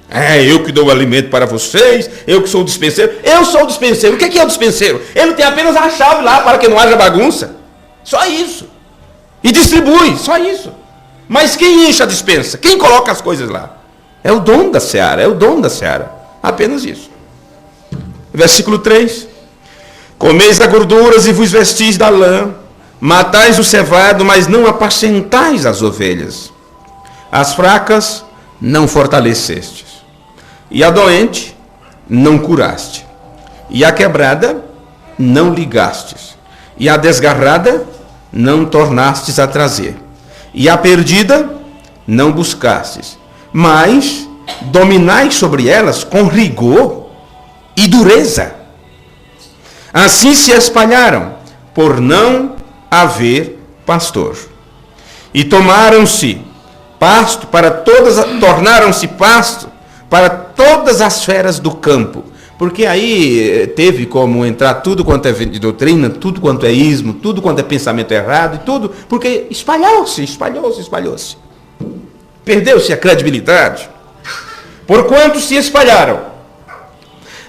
É eu que dou o alimento para vocês, eu que sou o dispenseiro. Eu sou o dispenseiro. O que é o dispenseiro? Ele tem apenas a chave lá para que não haja bagunça. Só isso. E distribui, só isso. Mas quem enche a dispensa? Quem coloca as coisas lá? É o dono da seara, é o dono da seara. Apenas isso. Versículo 3. Comeis a gorduras e vos vestis da lã, matais o cevado, mas não apacentais as ovelhas. As fracas não fortalecestes, e a doente não curaste, e a quebrada não ligastes, e a desgarrada não tornastes a trazer, e a perdida não buscastes, mas dominai sobre elas com rigor e dureza. Assim se espalharam, por não haver pastor. E tomaram-se pasto para tornaram-se pasto para todas as feras do campo. Porque aí teve como entrar tudo quanto é de doutrina, tudo quanto é ismo, tudo quanto é pensamento errado e tudo, porque espalhou-se. Perdeu-se a credibilidade. Porquanto se espalharam,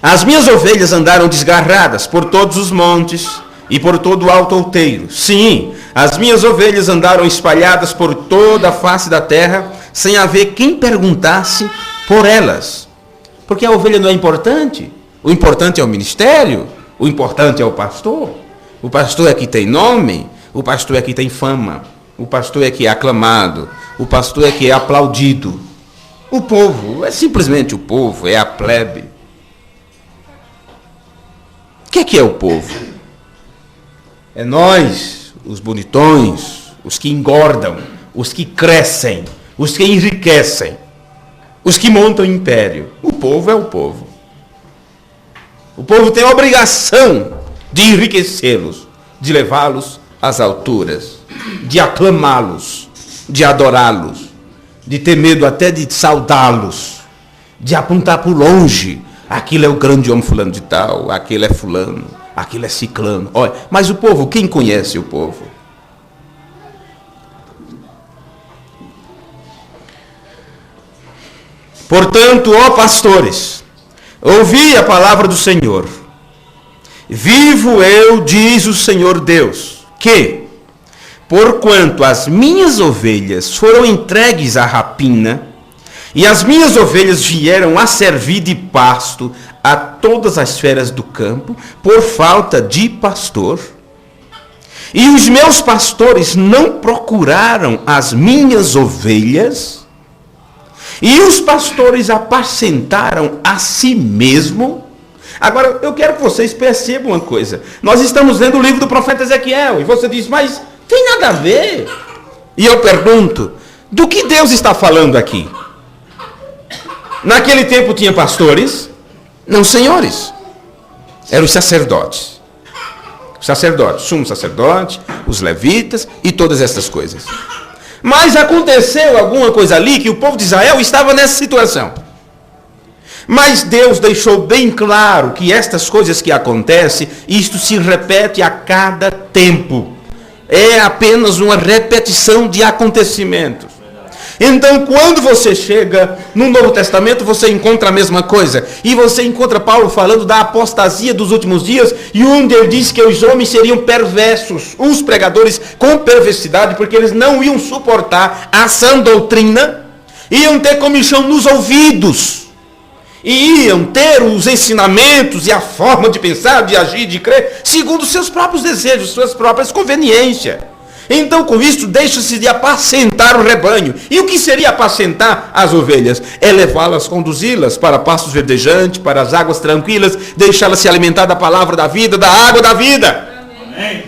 as minhas ovelhas andaram desgarradas por todos os montes e por todo o alto outeiro. Sim, as minhas ovelhas andaram espalhadas por toda a face da terra, sem haver quem perguntasse por elas. Porque a ovelha não é importante. O importante é o ministério. O importante é o pastor. O pastor é que tem nome. O pastor é que tem fama. O pastor é que é aclamado. O pastor é que é aplaudido. O povo é simplesmente o povo, é a plebe. O que é o povo? É nós, os bonitões, os que engordam, os que crescem, os que enriquecem, os que montam império. O povo é o povo. O povo tem a obrigação de enriquecê-los, de levá-los às alturas, de aclamá-los, de adorá-los, de ter medo até de saudá-los, de apontar por longe. Aquilo é o grande homem fulano de tal, aquele é fulano, aquilo é ciclano. Olha, mas o povo, quem conhece o povo? Portanto, ó pastores, ouvi a palavra do Senhor. Vivo eu, diz o Senhor Deus, que, porquanto as minhas ovelhas foram entregues à rapina, e as minhas ovelhas vieram a servir de pasto a todas as feras do campo, por falta de pastor, e os meus pastores não procuraram as minhas ovelhas, e os pastores apacentaram a si mesmo. Agora, eu quero que vocês percebam uma coisa. Nós estamos lendo o livro do profeta Ezequiel, e você diz, mas tem nada a ver. E eu pergunto, do que Deus está falando aqui? Naquele tempo tinha pastores? Não, senhores. Eram os sacerdotes. Os sacerdotes, sumo sacerdote, os levitas e todas essas coisas. Mas aconteceu alguma coisa ali que o povo de Israel estava nessa situação. Mas Deus deixou bem claro que estas coisas que acontecem, isto se repete a cada tempo. É apenas uma repetição de acontecimentos. Então, quando você chega no Novo Testamento, você encontra a mesma coisa. E você encontra Paulo falando da apostasia dos últimos dias, e onde ele diz que os homens seriam perversos, os pregadores com perversidade, porque eles não iam suportar a sã doutrina, iam ter comichão nos ouvidos, e iam ter os ensinamentos e a forma de pensar, de agir, de crer, segundo seus próprios desejos, suas próprias conveniências. Então, com isso, deixa-se de apacentar o rebanho. E o que seria apacentar as ovelhas? É levá-las, conduzi-las para pastos verdejantes, para as águas tranquilas, deixá-las se alimentar da palavra da vida, da água da vida. Amém.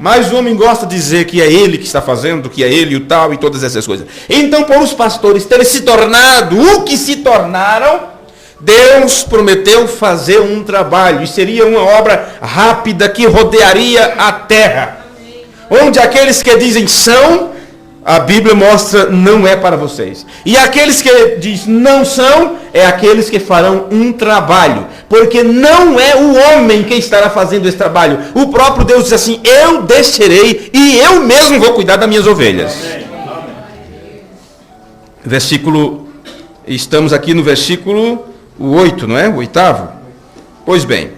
Mas o homem gosta de dizer que é ele que está fazendo, que é ele e o tal, e todas essas coisas. Então, por os pastores terem se tornado o que se tornaram, Deus prometeu fazer um trabalho, e seria uma obra rápida que rodearia a terra. Onde aqueles que dizem são, a Bíblia mostra não é para vocês. E aqueles que dizem não são, é aqueles que farão um trabalho. Porque não é o homem que estará fazendo esse trabalho. O próprio Deus diz assim, eu descerei e eu mesmo vou cuidar das minhas ovelhas. Estamos aqui no versículo 8, não é? O 8º? Pois bem.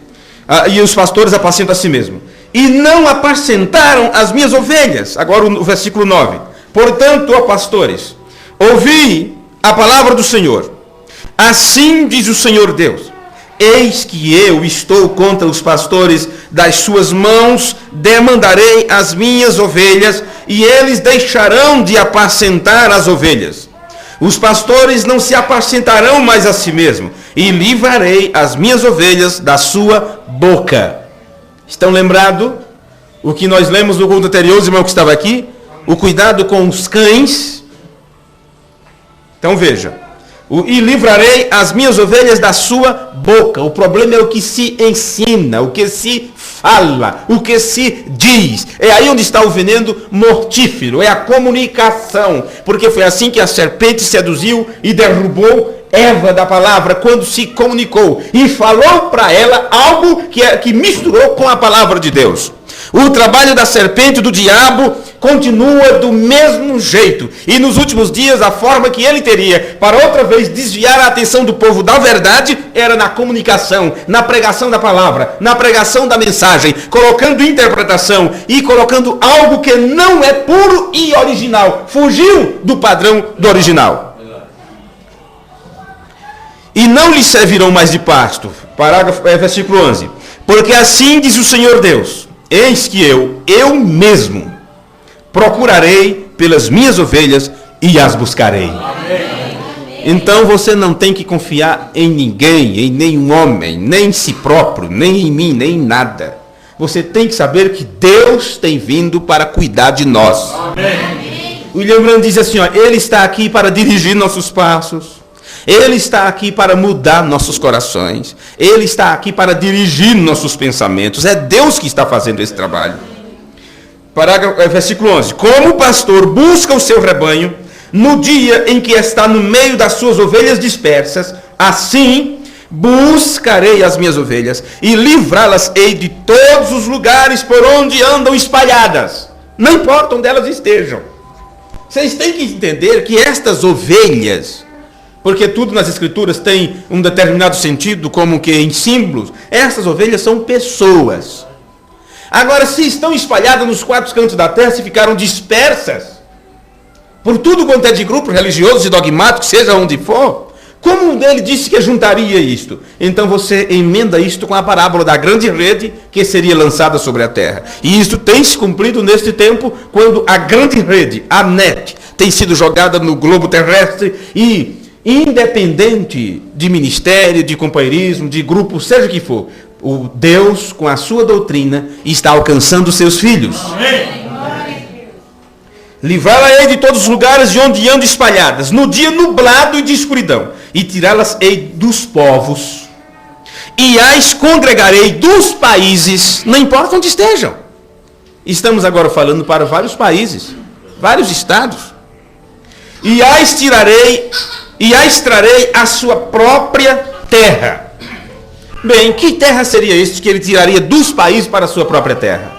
E os pastores apacentam a si mesmo. E não apacentaram as minhas ovelhas. Agora o versículo 9. Portanto, ó pastores, ouvi a palavra do Senhor. Assim diz o Senhor Deus. Eis que eu estou contra os pastores, das suas mãos demandarei as minhas ovelhas, e eles deixarão de apacentar as ovelhas. Os pastores não se apacentarão mais a si mesmos, e livrarei as minhas ovelhas da sua boca. Estão lembrados o que nós lemos no culto anterior, os irmãos que estavam aqui? O cuidado com os cães. Então veja. E livrarei as minhas ovelhas da sua boca. O problema é o que se ensina, o que se fala, o que se diz. É aí onde está o veneno mortífero, é a comunicação. Porque foi assim que a serpente seduziu e derrubou Eva da palavra, quando se comunicou e falou para ela algo que misturou com a palavra de Deus. O trabalho da serpente, do diabo, continua do mesmo jeito. E nos últimos dias, a forma que ele teria para outra vez desviar a atenção do povo da verdade era na comunicação, na pregação da palavra, na pregação da mensagem, colocando interpretação e colocando algo que não é puro e original. Fugiu do padrão do original. E não lhe servirão mais de pasto. Versículo 11. Porque assim diz o Senhor Deus: eis que eu mesmo, procurarei pelas minhas ovelhas e as buscarei. Amém. Então você não tem que confiar em ninguém, em nenhum homem, nem em si próprio, nem em mim, nem em nada. Você tem que saber que Deus tem vindo para cuidar de nós. Amém. William Branham diz assim, Ele está aqui para dirigir nossos passos. Ele está aqui para mudar nossos corações. Ele está aqui para dirigir nossos pensamentos. É Deus que está fazendo esse trabalho. Versículo 11. Como o pastor busca o seu rebanho no dia em que está no meio das suas ovelhas dispersas, assim buscarei as minhas ovelhas e livrá-las-ei de todos os lugares por onde andam espalhadas. Não importa onde elas estejam. Vocês têm que entender que estas ovelhas, porque tudo nas escrituras tem um determinado sentido, como que em símbolos, essas ovelhas são pessoas. Agora, se estão espalhadas nos quatro cantos da terra, se ficaram dispersas, por tudo quanto é de grupos religiosos e dogmáticos, seja onde for, como ele disse que juntaria isto? Então você emenda isto com a parábola da grande rede que seria lançada sobre a terra. E isto tem se cumprido neste tempo, quando a grande rede, a net, tem sido jogada no globo terrestre e, independente de ministério, de companheirismo, de grupo, seja o que for, o Deus, com a sua doutrina, está alcançando os seus filhos. Amém. Livrá-la-ei de todos os lugares de onde andam espalhadas, no dia nublado e de escuridão, e tirá-las-ei dos povos, e as congregarei dos países, não importa onde estejam. Estamos agora falando para vários países, vários estados. E as tirarei, e as trarei à sua própria terra. Bem, que terra seria esta que ele tiraria dos países para a sua própria terra?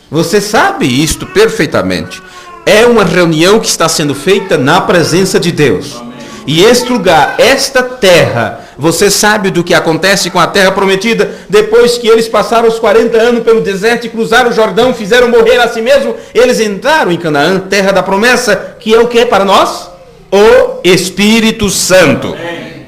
Você sabe isto perfeitamente. É uma reunião que está sendo feita na presença de Deus. Amém. E este lugar, esta terra, você sabe do que acontece com a terra prometida, depois que eles passaram os 40 anos pelo deserto e cruzaram o Jordão, fizeram morrer a si mesmo, eles entraram em Canaã, terra da promessa, que é o que para nós? O Espírito Santo. Amém.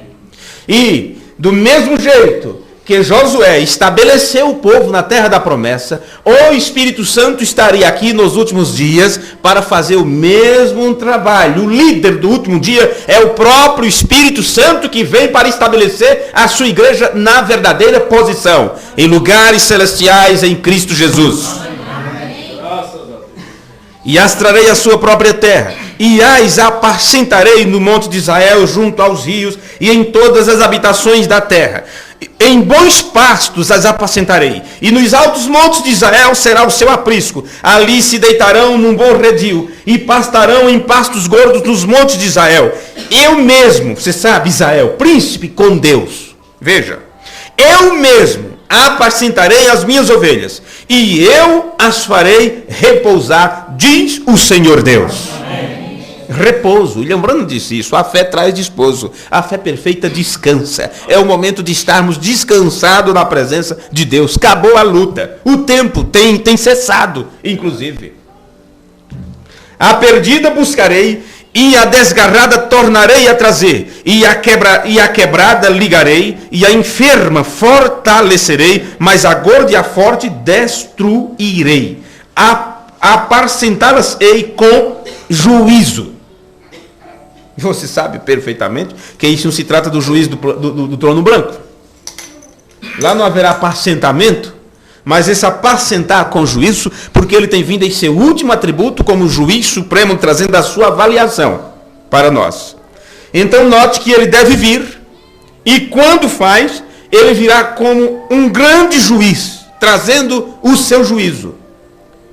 E, do mesmo jeito que Josué estabeleceu o povo na terra da promessa, o Espírito Santo estaria aqui nos últimos dias para fazer o mesmo trabalho. O líder do último dia é o próprio Espírito Santo que vem para estabelecer a sua igreja na verdadeira posição, em lugares celestiais em Cristo Jesus. E as trarei à sua própria terra, e as apacentarei no monte de Israel, junto aos rios, e em todas as habitações da terra. Em bons pastos as apacentarei, e nos altos montes de Israel será o seu aprisco. Ali se deitarão num bom redil, e pastarão em pastos gordos nos montes de Israel. Eu mesmo, você sabe, Israel, príncipe com Deus. Veja, eu mesmo apacentarei as minhas ovelhas, e eu as farei repousar, diz o Senhor Deus. Amém. Repouso. William Branham disse isso. A fé traz desposo. A fé perfeita descansa. É o momento de estarmos descansados na presença de Deus. Acabou a luta. O tempo tem cessado, inclusive. A perdida buscarei, e a desgarrada tornarei a trazer, e a quebrada ligarei, e a enferma fortalecerei, mas a gorda e a forte destruirei. Apacentá-las-ei com juízo. Você sabe perfeitamente que isso não se trata do juízo do trono branco. Lá não haverá apacentamento, mas esse apacentar com juízo, porque ele tem vindo em seu último atributo como juiz supremo, trazendo a sua avaliação para nós. Então note que ele deve vir, e quando faz, ele virá como um grande juiz, trazendo o seu juízo.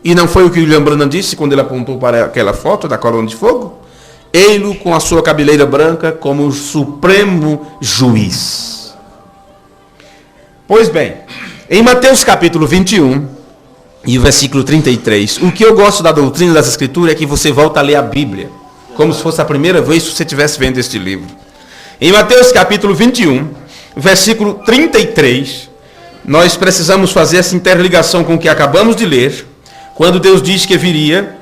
E não foi o que William Branham disse quando ele apontou para aquela foto da coluna de fogo? Ele com a sua cabeleira branca como o supremo juiz. Pois bem, em Mateus capítulo 21 e o versículo 33, o que eu gosto da doutrina das Escrituras é que você volta a ler a Bíblia, como se fosse a primeira vez que você estivesse vendo este livro. Em Mateus capítulo 21, versículo 33, nós precisamos fazer essa interligação com o que acabamos de ler, quando Deus diz que viria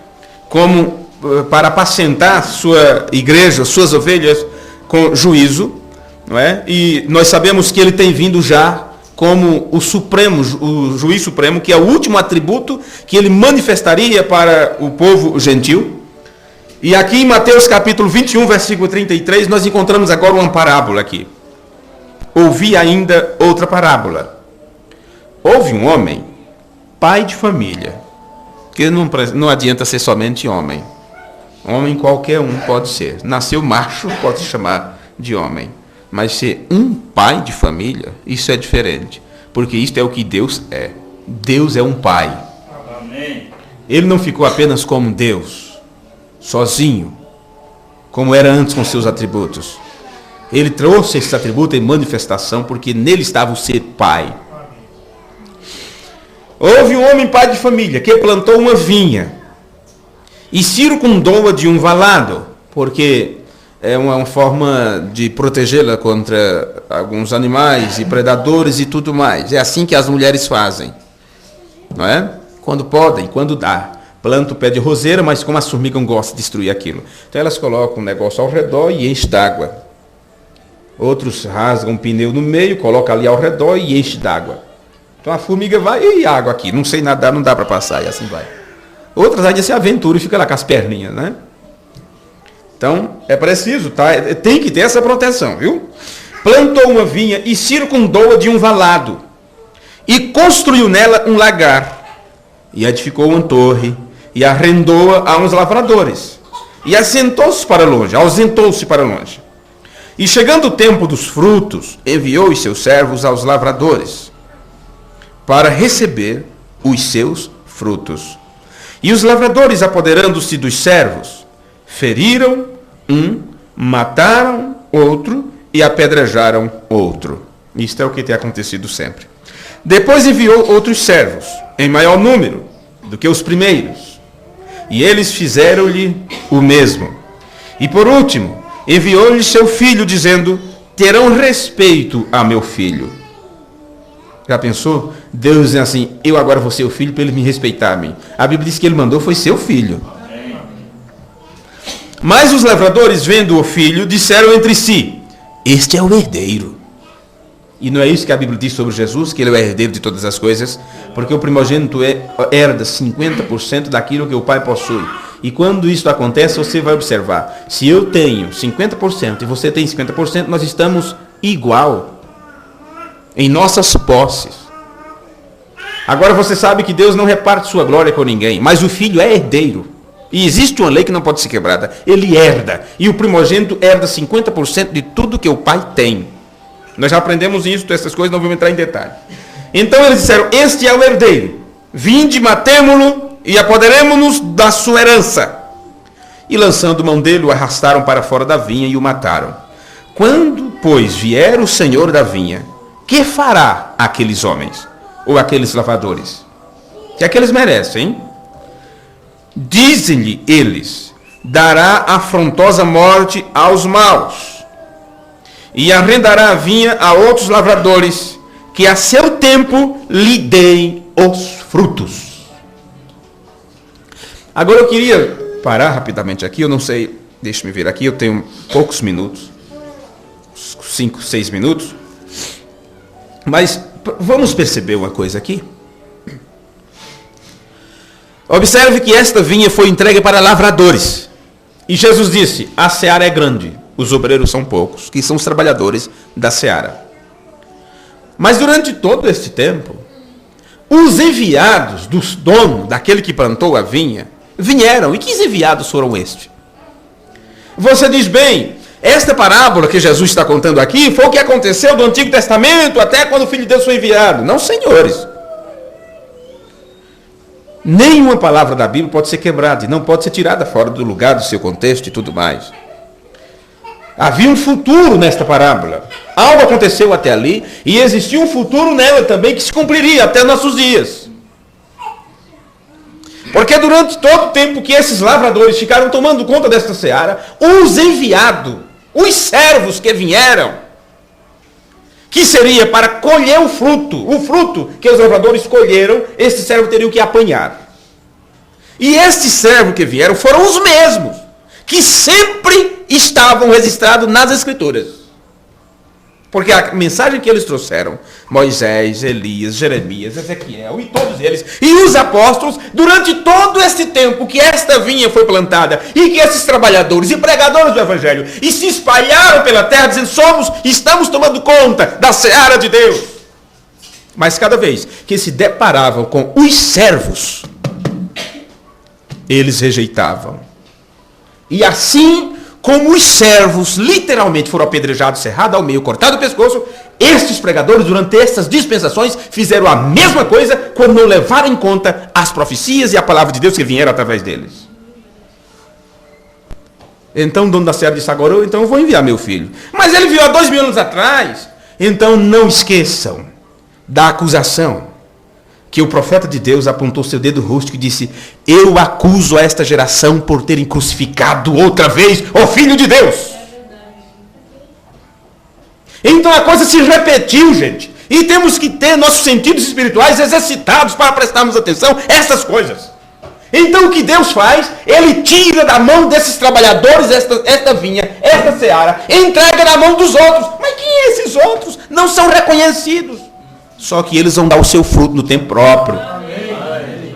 como para apacentar sua igreja, suas ovelhas, com juízo, não é? E nós sabemos que ele tem vindo já como o supremo, o juiz supremo, que é o último atributo que ele manifestaria para o povo gentil. E aqui em Mateus capítulo 21, versículo 33, nós encontramos agora uma parábola aqui. Ouvi ainda outra parábola. Houve um homem, pai de família, que não adianta ser somente homem. Homem qualquer um pode ser. Nasceu macho, pode se chamar de homem. Mas ser um pai de família, isso é diferente. Porque isto é o que Deus é. Deus é um pai.
Amém.
Ele não ficou apenas como Deus, sozinho, como era antes com seus atributos. Ele trouxe esse atributo em manifestação, porque nele estava o ser pai. Houve um homem pai de família que plantou uma vinha e circundou-a de um valado, porque é uma forma de protegê-la contra alguns animais e predadores e tudo mais. É assim que as mulheres fazem, não é? Quando podem, quando dá. Planta o pé de roseira, mas como a formiga gosta de destruir aquilo. Então elas colocam um negócio ao redor e enchem d'água. Outros rasgam um pneu no meio, colocam ali ao redor e enchem d'água. Então a formiga vai e água aqui, não sei nadar, não dá para passar, e assim vai. Outras ainda se aventuram e fica lá com as perninhas, né? Então é preciso, tá? Tem que ter essa proteção, viu? Plantou uma vinha e circundou-a de um valado, e construiu nela um lagar, e edificou uma torre, e arrendou-a a uns lavradores, e ausentou-se para longe. E chegando o tempo dos frutos, enviou os seus servos aos lavradores, para receber os seus frutos. E os lavradores, apoderando-se dos servos, feriram um, mataram outro e apedrejaram outro. Isto é o que tem acontecido sempre. Depois enviou outros servos, em maior número do que os primeiros, e eles fizeram-lhe o mesmo. E por último, enviou-lhe seu filho, dizendo: terão respeito a meu filho. Já pensou? Deus diz assim: eu agora vou ser o filho para ele me respeitar a mim. A Bíblia diz que ele mandou foi seu filho. Mas os lavradores, vendo o filho, disseram entre si: este é o herdeiro. E não é isso que a Bíblia diz sobre Jesus, que ele é o herdeiro de todas as coisas? Porque o primogênito herda 50% daquilo que o pai possui. E quando isso acontece, você vai observar: se eu tenho 50% e você tem 50%, nós estamos igual em nossas posses. Agora você sabe que Deus não reparte sua glória com ninguém, mas o filho é herdeiro. E existe uma lei que não pode ser quebrada. Ele herda. E o primogênito herda 50% de tudo que o pai tem. Nós já aprendemos isso, essas coisas, não vamos entrar em detalhe. Então eles disseram: este é o herdeiro. Vinde, matemo-lo e apoderemo-nos da sua herança. E lançando mão dele, o arrastaram para fora da vinha e o mataram. Quando, pois, vier o senhor da vinha, que fará aqueles homens? Ou aqueles lavradores? Que é que eles merecem, hein? Dizem-lhe eles: dará afrontosa morte aos maus, e arrendará a vinha a outros lavradores, que a seu tempo lhe deem os frutos. Agora eu queria parar rapidamente aqui, eu não sei, deixa-me ver aqui, eu tenho poucos minutos, 5, 6 minutos, mas vamos perceber uma coisa aqui. Observe que esta vinha foi entregue para lavradores. E Jesus disse: a seara é grande, os obreiros são poucos, que são os trabalhadores da seara. Mas durante todo este tempo, os enviados do dono, daquele que plantou a vinha, vieram. E que enviados foram estes? Você diz, bem, esta parábola que Jesus está contando aqui foi o que aconteceu do Antigo Testamento até quando o Filho de Deus foi enviado. Não, senhores. Nenhuma palavra da Bíblia pode ser quebrada e não pode ser tirada fora do lugar, do seu contexto e tudo mais. Havia um futuro nesta parábola. Algo aconteceu até ali e existia um futuro nela também que se cumpriria até nossos dias. Porque durante todo o tempo que esses lavradores ficaram tomando conta desta seara, os enviados, os servos que vieram, que seria para colher o fruto que os lavradores colheram, estes servos teriam que apanhar. E estes servos que vieram foram os mesmos que sempre estavam registrados nas Escrituras. Porque a mensagem que eles trouxeram, Moisés, Elias, Jeremias, Ezequiel e todos eles, e os apóstolos, durante todo esse tempo que esta vinha foi plantada, e que esses trabalhadores e pregadores do Evangelho, e se espalharam pela terra, dizendo, estamos tomando conta da seara de Deus. Mas cada vez que se deparavam com os servos, eles rejeitavam. E assim, como os servos literalmente foram apedrejados, cerrados ao meio, cortados o pescoço, estes pregadores, durante estas dispensações, fizeram a mesma coisa quando não levaram em conta as profecias e a palavra de Deus que vieram através deles. Então o dono da seara disse, agora eu vou enviar meu filho. Mas ele enviou há 2000 anos atrás. Então não esqueçam da acusação que o profeta de Deus apontou seu dedo rústico e disse, eu acuso a esta geração por terem crucificado outra vez o Filho de Deus. Então a coisa se repetiu, gente. E temos que ter nossos sentidos espirituais exercitados para prestarmos atenção a essas coisas. Então o que Deus faz? Ele tira da mão desses trabalhadores esta vinha, esta seara, entrega na mão dos outros. Mas quem é esses outros? Não são reconhecidos. Só que eles vão dar o seu fruto no tempo próprio.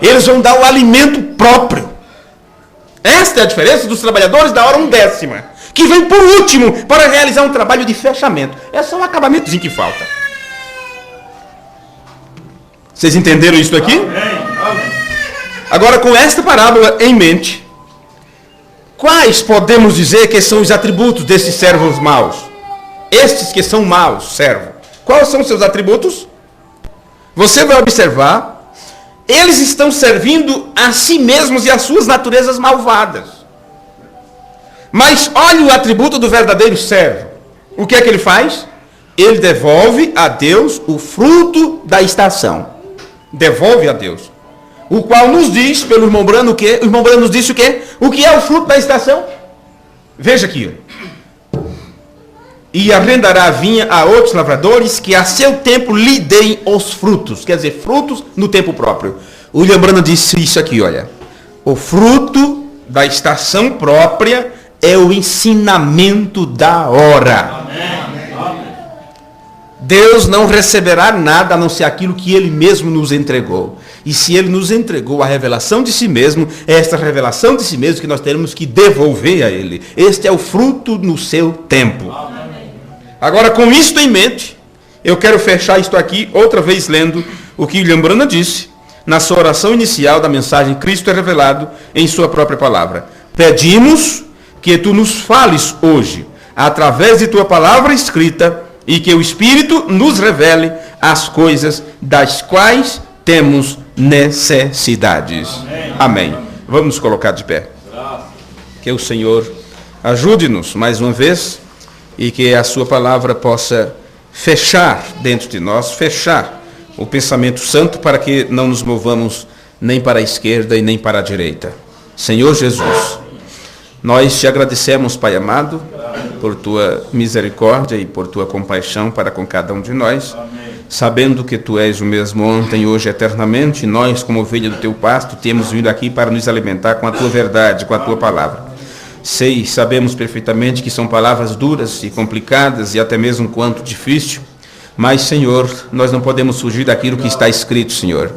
Eles vão dar o alimento próprio. Esta é a diferença dos trabalhadores da hora 1/10, que vem por último para realizar um trabalho de fechamento. É só um acabamentozinho que falta. Vocês entenderam isso aqui? Agora, com esta parábola em mente, quais podemos dizer que são os atributos desses servos maus? Estes que são maus, servo. Quais são os seus atributos? Você vai observar, eles estão servindo a si mesmos e às suas naturezas malvadas. Mas olha o atributo do verdadeiro servo. O que é que ele faz? Ele devolve a Deus o fruto da estação. Devolve a Deus. O qual nos diz, pelo irmão Brano, o quê? O irmão Brano nos disse o quê? O que é o fruto da estação? Veja aqui. E arrendará a vinha a outros lavradores que a seu tempo lhe deem os frutos. Quer dizer, frutos no tempo próprio. O William Branham disse isso aqui, olha. O fruto da estação própria é o ensinamento da hora. Deus não receberá nada a não ser aquilo que Ele mesmo nos entregou. E se Ele nos entregou a revelação de si mesmo, é esta revelação de si mesmo que nós teremos que devolver a Ele. Este é o fruto no seu tempo. Agora, com isto em mente, eu quero fechar isto aqui, outra vez lendo o que William Branham disse, na sua oração inicial da mensagem Cristo é revelado em sua própria palavra. Pedimos que tu nos fales hoje, através de tua palavra escrita, e que o Espírito nos revele as coisas das quais temos necessidades. Amém. Vamos nos colocar de pé. Que o Senhor ajude-nos mais uma vez e que a sua palavra possa fechar dentro de nós, fechar o pensamento santo para que não nos movamos nem para a esquerda e nem para a direita. Senhor Jesus, nós te agradecemos, Pai amado, por tua misericórdia e por tua compaixão para com cada um de nós, sabendo que tu és o mesmo ontem, hoje, eternamente, e nós, como ovelha do teu pasto, temos vindo aqui para nos alimentar com a tua verdade, com a tua palavra. Sabemos perfeitamente que são palavras duras e complicadas e até mesmo um quanto difícil, mas, Senhor, nós não podemos fugir daquilo que está escrito, Senhor.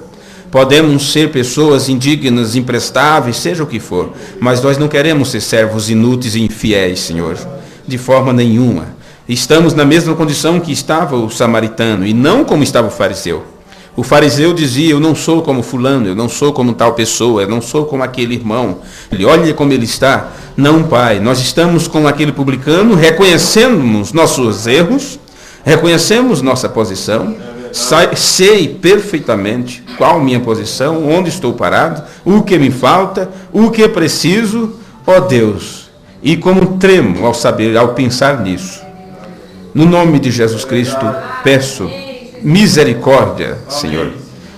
Podemos ser pessoas indignas, imprestáveis, seja o que for, mas nós não queremos ser servos inúteis e infiéis, Senhor, de forma nenhuma. Estamos na mesma condição que estava o samaritano e não como estava o fariseu. O fariseu dizia: eu não sou como fulano, eu não sou como tal pessoa, eu não sou como aquele irmão. Ele olha como ele está. Não, Pai, nós estamos com aquele publicano, reconhecemos nossos erros, reconhecemos nossa posição, sei perfeitamente qual minha posição, onde estou parado, o que me falta, o que preciso, ó Deus. E como tremo ao saber, ao pensar nisso. No nome de Jesus Cristo, peço misericórdia, Senhor,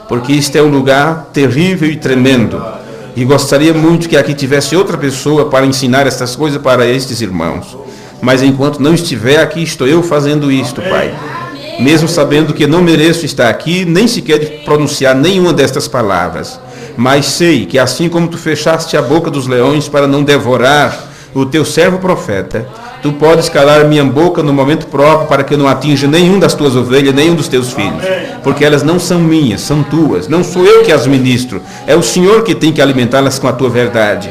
porque este é um lugar terrível e tremendo, e gostaria muito que aqui tivesse outra pessoa para ensinar estas coisas para estes irmãos, mas enquanto não estiver aqui, estou eu fazendo isto, Pai, mesmo sabendo que não mereço estar aqui, nem sequer de pronunciar nenhuma destas palavras, mas sei que assim como tu fechaste a boca dos leões para não devorar o teu servo profeta, tu podes calar minha boca no momento próprio para que eu não atinja nenhum das tuas ovelhas, nenhum dos teus filhos. Porque elas não são minhas, são tuas. Não sou eu que as ministro. É o Senhor que tem que alimentá-las com a tua verdade.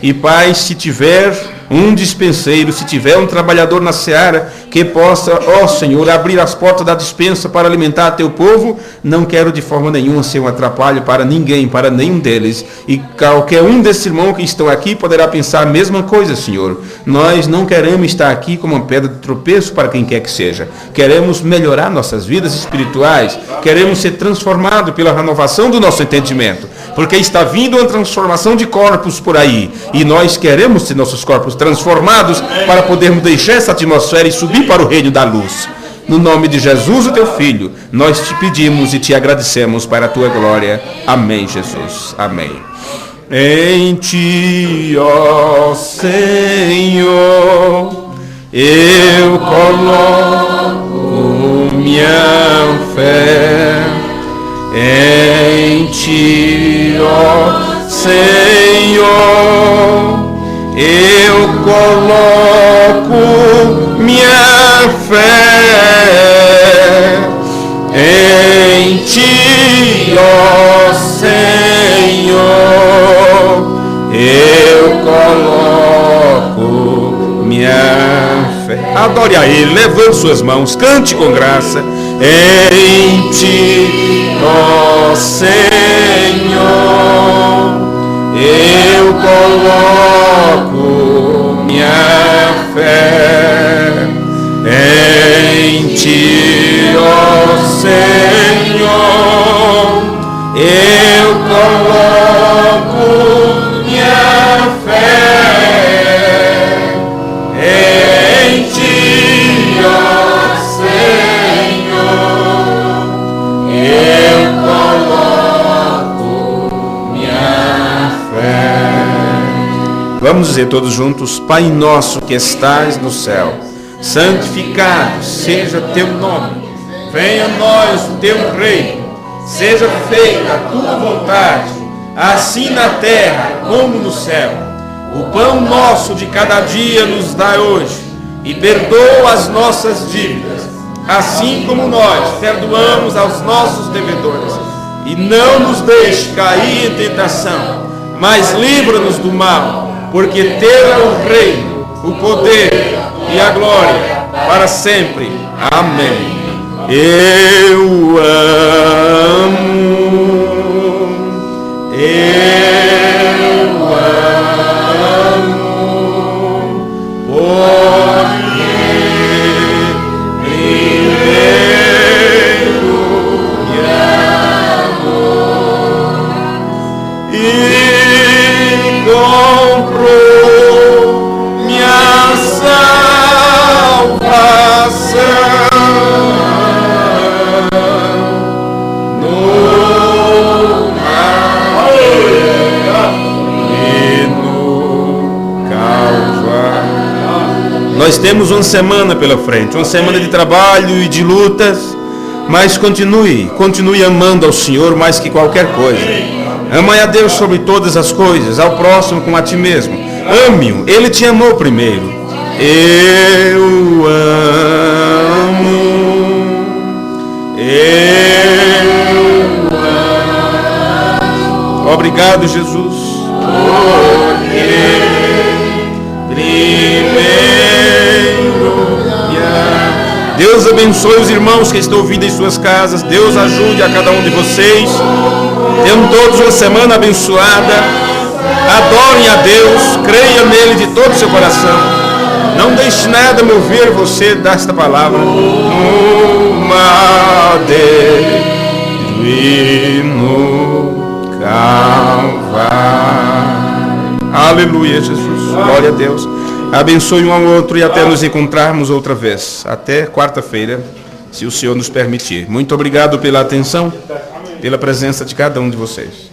E Pai, se tiver um dispenseiro, se tiver um trabalhador na seara que possa, ó Senhor, abrir as portas da dispensa para alimentar teu povo, não quero de forma nenhuma ser um atrapalho para ninguém, para nenhum deles. E qualquer um desses irmãos que estão aqui poderá pensar a mesma coisa, Senhor. Nós não queremos estar aqui como uma pedra de tropeço para quem quer que seja. Queremos melhorar nossas vidas espirituais, queremos ser transformados pela renovação do nosso entendimento, porque está vindo uma transformação de corpos por aí, e nós queremos ter nossos corpos transformados para podermos deixar essa atmosfera e subir para o reino da luz. No nome de Jesus, o teu Filho, nós te pedimos e te agradecemos para a tua glória. Amém, Jesus. Amém. Em ti, ó Senhor, eu coloco minha fé. Em ti, ó Senhor, eu coloco minha fé. Em ti, ó Senhor, eu coloco minha fé. Adore a Ele, levante suas mãos, cante com graça. Em ti, ó Senhor, eu coloco minha fé. Em ti, ó Senhor, eu coloco minha fé. Em ti, ó Senhor, eu coloco minha fé. Vamos dizer todos juntos: Pai nosso que estás no céu, santificado seja teu nome. Venha a nós o teu reino. Seja feita a tua vontade, assim na terra como no céu. O pão nosso de cada dia nos dá hoje, e perdoa as nossas dívidas, assim como nós perdoamos aos nossos devedores. E não nos deixe cair em tentação, mas livra-nos do mal, porque teu é o reino, o poder e a glória para sempre. Amém. Eu amo, porque primeiro me amou e comprou minha salvação. Nós temos uma semana pela frente, uma semana de trabalho e de lutas, mas continue amando ao Senhor mais que qualquer coisa. Ame a Deus sobre todas as coisas, ao próximo como a ti mesmo. Ame-o, Ele te amou primeiro. Eu amo, obrigado, Jesus, porque primeiro Deus abençoe os irmãos que estão ouvindo em suas casas. Deus ajude a cada um de vocês. Tenham todos uma semana abençoada. Adorem a Deus. Creia nele de todo o seu coração. Não deixe nada mover você desta palavra. No madeiro e no Calvário. Aleluia, Jesus. Glória a Deus. Abençoe um ao outro e até nos encontrarmos outra vez. Até quarta-feira, se o Senhor nos permitir. Muito obrigado pela atenção, pela presença de cada um de vocês.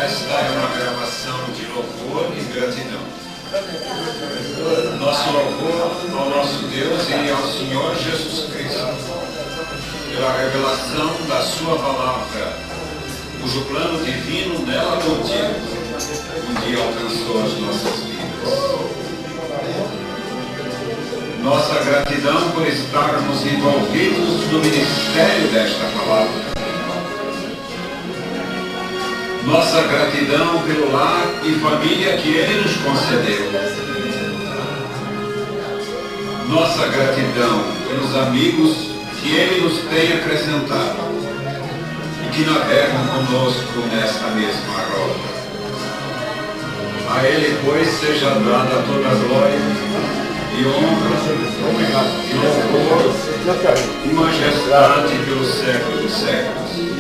Esta é uma gravação de louvor e gratidão. Nosso louvor ao nosso Deus e ao Senhor Jesus Cristo, pela revelação da sua palavra, cujo plano divino nela contido, um dia alcançou as nossas vidas. Nossa gratidão por estarmos envolvidos no ministério desta palavra. Nossa gratidão pelo lar e família que Ele nos concedeu. Nossa gratidão pelos amigos que Ele nos tem acrescentado e que navegam conosco nesta mesma roda. A Ele, pois, seja dada toda a glória e honra e louvor e majestade pelos séculos dos séculos.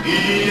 E